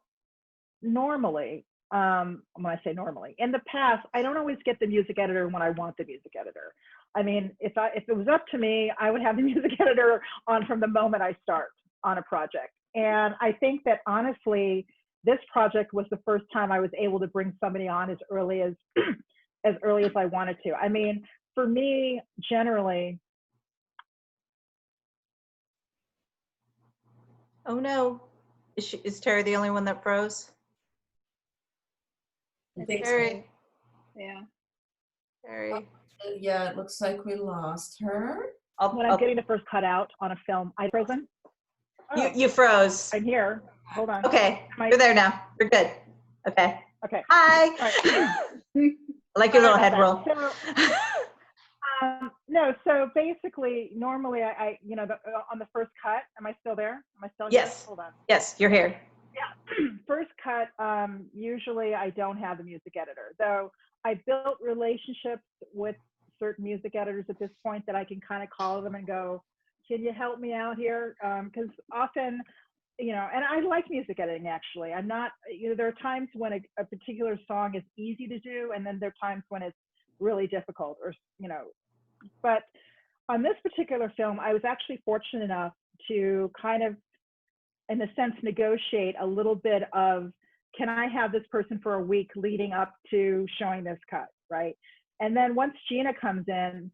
Speaker 5: normally, when I say normally, in the past, I don't always get the music editor when I want the music editor. I mean, if it was up to me, I would have the music editor on from the moment I start on a project. And I think that honestly, this project was the first time I was able to bring somebody on as early as I wanted to. I mean, for me, generally.
Speaker 2: Oh no, is Terry the only one that froze?
Speaker 3: I think
Speaker 2: Terry.
Speaker 4: Yeah.
Speaker 2: Terry.
Speaker 1: Yeah, it looks like we lost her.
Speaker 5: When I'm getting the first cutout on a film, I frozen. Oh,
Speaker 2: you froze.
Speaker 5: I'm here. Hold on.
Speaker 2: Okay, you're there now. You're good. Okay.
Speaker 5: Okay.
Speaker 2: Hi.
Speaker 5: Right.
Speaker 2: I like your little head roll.
Speaker 5: So, no, so basically, normally I on the first cut, am I still there? Am I still here?
Speaker 2: Yes.
Speaker 5: Hold on.
Speaker 2: Yes, you're here.
Speaker 5: Yeah. First cut, usually I don't have the music editor, though I built relationships with certain music editors at this point that I can kind of call them and go, can you help me out here? Because often, you know, and I like music editing actually. I'm not, you know, there are times when a particular song is easy to do, and then there are times when it's really difficult, or, you know, but on this particular film, I was actually fortunate enough to kind of, in a sense, negotiate a little bit of, can I have this person for a week leading up to showing this cut, right? And then once Gina comes in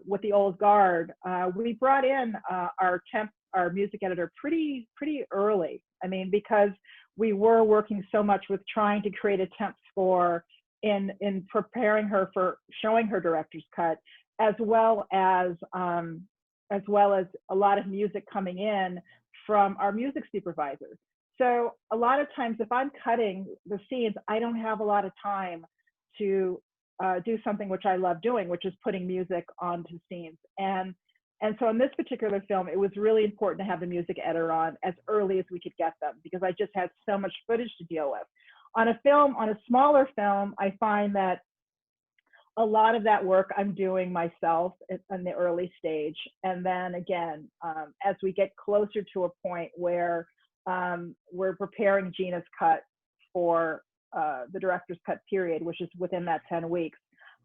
Speaker 5: with the old guard, we brought in our music editor pretty early. I mean, because we were working so much with trying to create a temp score in preparing her for showing her director's cut, as well as a lot of music coming in from our music supervisors. So a lot of times if I'm cutting the scenes, I don't have a lot of time to do something which I love doing, which is putting music onto scenes. And so in this particular film, it was really important to have the music editor on as early as we could get them, because I just had so much footage to deal with. On a smaller film, I find that a lot of that work I'm doing myself in the early stage. And then again, as we get closer to a point where we're preparing Gina's cut for the director's cut period, which is within that 10 weeks,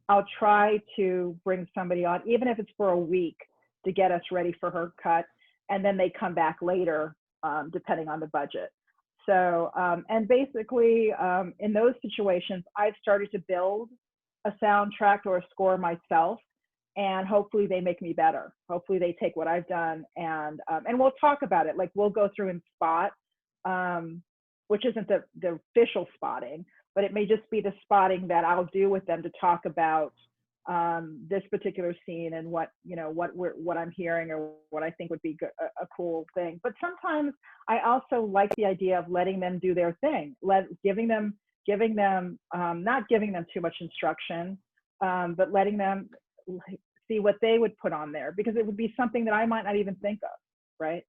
Speaker 5: I'll try to bring somebody on, even if it's for a week, to get us ready for her cut. And then they come back later, depending on the budget. So, and basically in those situations, I've started to build a soundtrack or a score myself, and hopefully they make me better. Hopefully they take what I've done and we'll talk about it. Like we'll go through and spot, which isn't the official spotting, but it may just be the spotting that I'll do with them to talk about this particular scene and what I'm hearing or what I think would be a cool thing. But sometimes I also like the idea of letting them do their thing, giving them not giving them too much instruction, but letting them see what they would put on there, because it would be something that I might not even think of, right?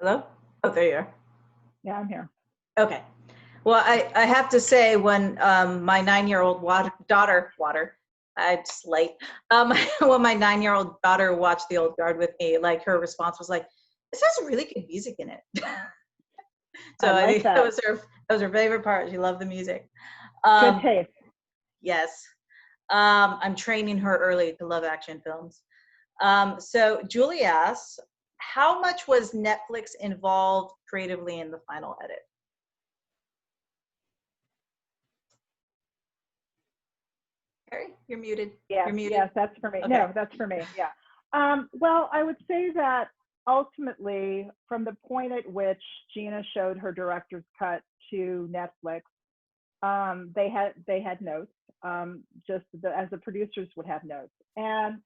Speaker 2: Hello? Oh, there you are.
Speaker 5: Yeah, I'm here.
Speaker 2: Okay. Well, I have to say, when my 9-year-old daughter, I'm just late. When my 9-year-old daughter watched The Old Guard with me, like her response was like, "This has really good music in it." So I think that was her favorite part. She loved the music.
Speaker 5: Good taste.
Speaker 2: Yes. I'm training her early to love action films. So Julie asks, how much was Netflix involved creatively in the final edit? Carrie, you're muted.
Speaker 5: Yes,
Speaker 2: You're muted.
Speaker 5: yes, that's for me.
Speaker 2: Okay.
Speaker 5: No, that's for me. Yeah. Well, I would say that ultimately, from the point at which Gina showed her director's cut to Netflix, they had notes, just as the producers would have notes, and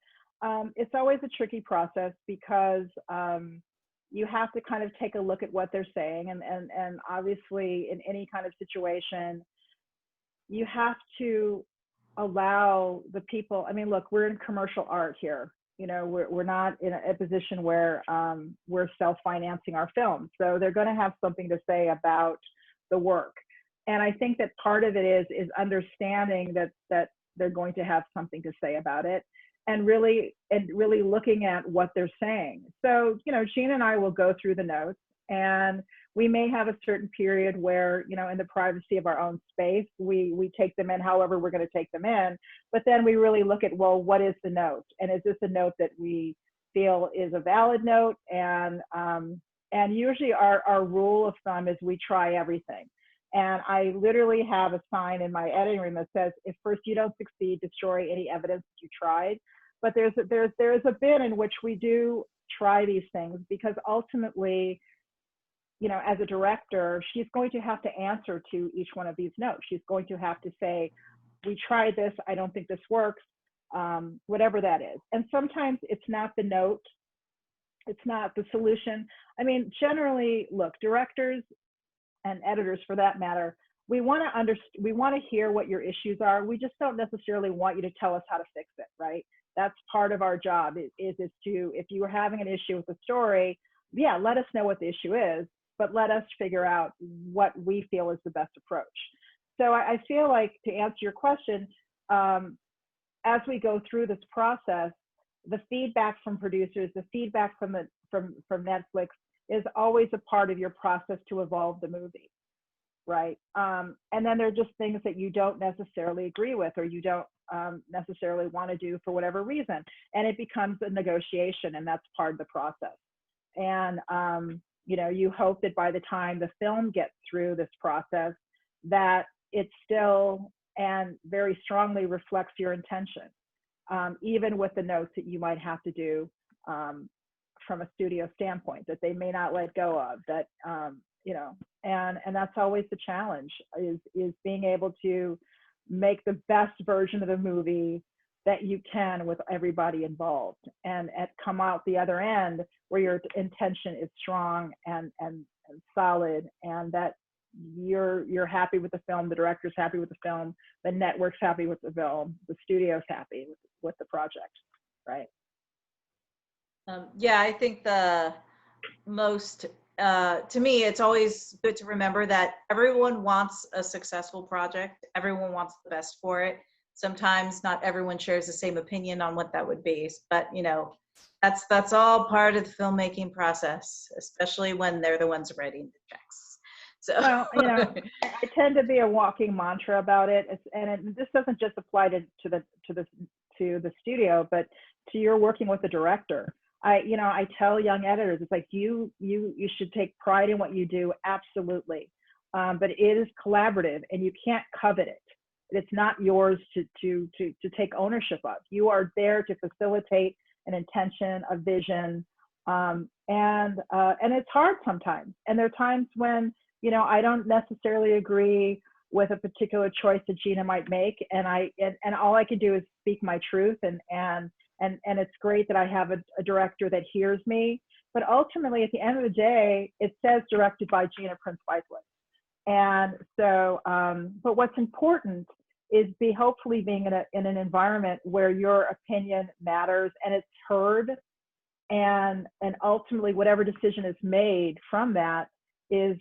Speaker 5: it's always a tricky process because you have to kind of take a look at what they're saying, and obviously in any kind of situation, you have to allow the people. I mean, look, we're in commercial art here. You know, we're not in a position where we're self-financing our film. So they're going to have something to say about the work. And I think that part of it is understanding that they're going to have something to say about it, and really looking at what they're saying. So, you know, Gina and I will go through the notes, and we may have a certain period where, you know, in the privacy of our own space, we take them in however we're going to take them in. But then we really look at, well, what is the note? And is this a note that we feel is a valid note? And usually our rule of thumb is we try everything. And I literally have a sign in my editing room that says, if first you don't succeed, destroy any evidence that you tried. But there's a bit in which we do try these things, because ultimately, you know, as a director, she's going to have to answer to each one of these notes. She's going to have to say, we tried this, I don't think this works, whatever that is. And sometimes it's not the note, it's not the solution. I mean, generally, look, directors and editors for that matter, we want to hear what your issues are. We just don't necessarily want you to tell us how to fix it, right? That's part of our job is to, if you are having an issue with the story, yeah, let us know what the issue is, but let us figure out what we feel is the best approach. so I feel like, to answer your question, as we go through this process, the feedback from producers, the feedback from Netflix is always a part of your process to evolve the movie, right? And then there are just things that you don't necessarily agree with, or you don't necessarily want to do for whatever reason, and it becomes a negotiation, and that's part of the process. And you know, you hope that by the time the film gets through this process, that it still and very strongly reflects your intention, even with the notes that you might have to do from a studio standpoint that they may not let go of. That you know, and that's always the challenge, is being able to make the best version of the movie that you can with everybody involved, and come out the other end where your intention is strong and solid, and that you're happy with the film, the director's happy with the film, the network's happy with the film, the studio's happy with the project, right?
Speaker 2: Yeah, I think the most, to me, it's always good to remember that everyone wants a successful project. Everyone wants the best for it. Sometimes not everyone shares the same opinion on what that would be, but you know, that's all part of the filmmaking process, especially when they're the ones writing the checks. So,
Speaker 5: well, you know, I tend to be a walking mantra about it, this doesn't just apply to the studio, but to your working with the director. I tell young editors, it's like you should take pride in what you do, absolutely, but it is collaborative, and you can't covet it. It's not yours to take ownership of. You are there to facilitate an intention, a vision, and it's hard sometimes. And there are times when, you know, I don't necessarily agree with a particular choice that Gina might make, and all I can do is speak my truth, and it's great that I have a director that hears me. But ultimately, at the end of the day, it says directed by Gina Prince-Bythewood. And so, but what's important is hopefully being in an environment where your opinion matters and it's heard, and ultimately whatever decision is made from that is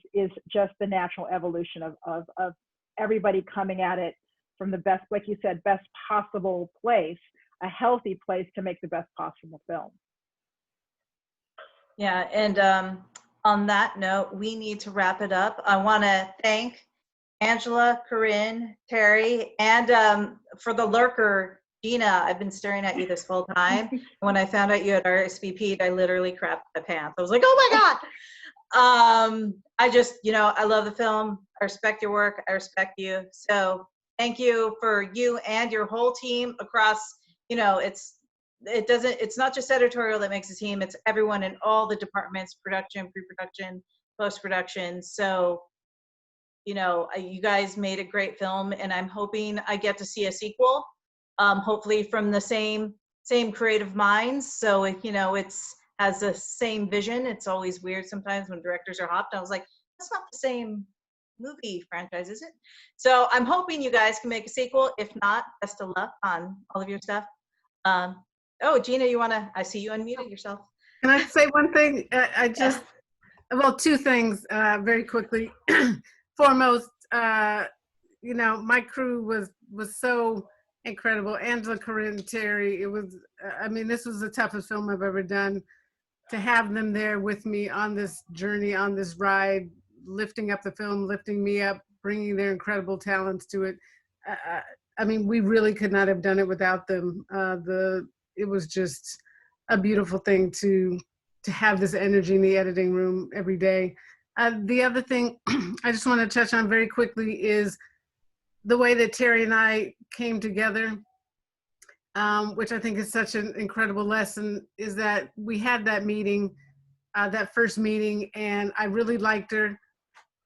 Speaker 5: just the natural evolution of everybody coming at it from the best, like you said, best possible place, a healthy place to make the best possible film.
Speaker 2: yeah, and on that note, we need to wrap it up. I want to thank Angela, Corinne, Terry, and for the lurker, Gina. I've been staring at you this whole time. When I found out you had RSVP'd, I literally crapped my pants. I was like, oh my God. I just, you know, I love the film. I respect your work. I respect you. So thank you for you and your whole team across, you know, it's not just editorial that makes a team. It's everyone in all the departments, production, pre-production, post-production. So, you know, you guys made a great film, and I'm hoping I get to see a sequel, hopefully from the same creative minds. So, you know, it's has the same vision. It's always weird sometimes when directors are hopped. I was like, that's not the same movie franchise, is it? So I'm hoping you guys can make a sequel. If not, best of luck on all of your stuff. Oh, Gina, I see you unmuted yourself.
Speaker 6: Can I say one thing? Well, two things very quickly. Foremost, you know, my crew was so incredible. Angela, Corinne, Terry, it was, I mean, this was the toughest film I've ever done. To have them there with me on this journey, on this ride, lifting up the film, lifting me up, bringing their incredible talents to it. I mean, we really could not have done it without them. It was just a beautiful thing to have this energy in the editing room every day. The other thing I just want to touch on very quickly is the way that Terry and I came together, which I think is such an incredible lesson, is that we had that meeting, that first meeting, and I really liked her.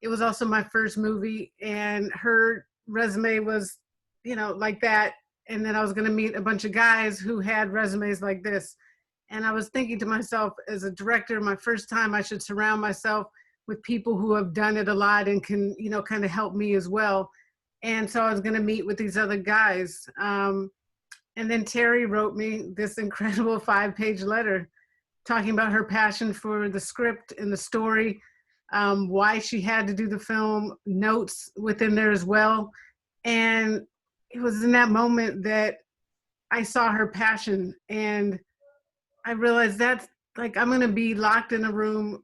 Speaker 6: It was also my first movie, and her resume was, you know, like that. And then I was going to meet a bunch of guys who had resumes like this. And I was thinking to myself, as a director, my first time, I should surround myself with people who have done it a lot and can, you know, kind of help me as well. And so I was going to meet with these other guys. And then Terry wrote me this incredible 5-page letter talking about her passion for the script and the story, why she had to do the film, notes within there as well. And it was in that moment that I saw her passion, and I realized that's like, I'm going to be locked in a room,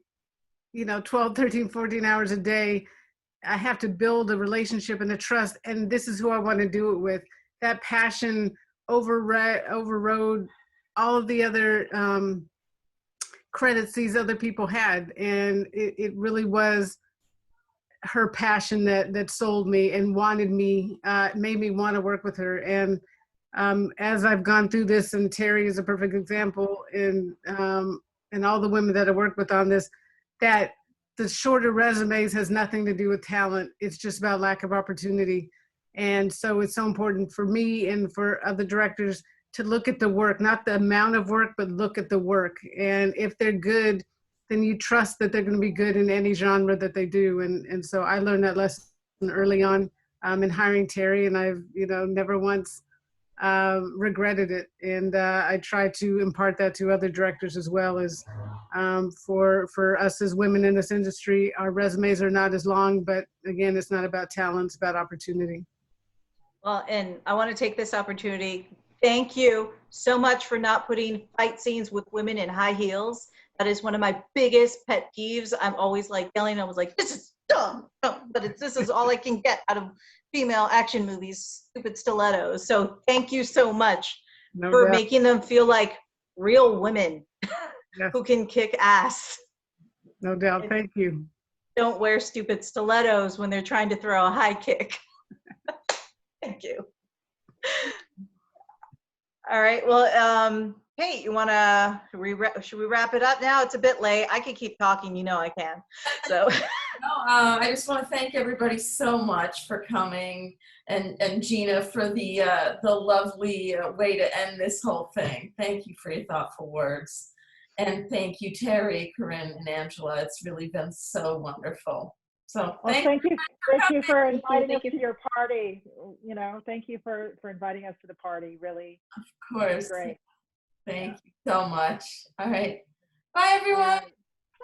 Speaker 6: 12, 13, 14 hours a day. I have to build a relationship and a trust, and this is who I want to do it with. That passion overrode all of the other credits these other people had, and it really was her passion that sold me and wanted me, made me want to work with her. And as I've gone through this, and Terry is a perfect example, and all the women that I work with on this, that the shorter resumes has nothing to do with talent. It's just about lack of opportunity. And so it's so important for me and for other directors to look at the work, not the amount of work, but look at the work. And if they're good, then you trust that they're going to be good in any genre that they do. And so I learned that lesson early on in hiring Terry, and I've never once regretted it. And I try to impart that to other directors as well. As for us as women in this industry, our resumes are not as long, but again, it's not about talent, it's about opportunity.
Speaker 2: Well, and I want to take this opportunity. Thank you so much for not putting fight scenes with women in high heels. That is one of my biggest pet peeves. I'm always like yelling. I was like, this is dumb, but this is all I can get out of female action movies, stupid stilettos. So thank you so much for making them feel like real women who can kick ass.
Speaker 6: No doubt. Thank you.
Speaker 2: Don't wear stupid stilettos when they're trying to throw a high kick. Thank you. All right. Well, hey, should we wrap it up now? It's a bit late. I could keep talking. I can. So.
Speaker 1: I just want to thank everybody so much for coming, and Gina for the lovely way to end this whole thing. Thank you for your thoughtful words. And thank you, Terry, Corinne, and Angela. It's really been so wonderful. So
Speaker 5: thank you for inviting us to your party. Thank you for inviting us to the party. Really.
Speaker 1: Of course.
Speaker 5: Great.
Speaker 1: Thank you so much. All right. Bye, everyone.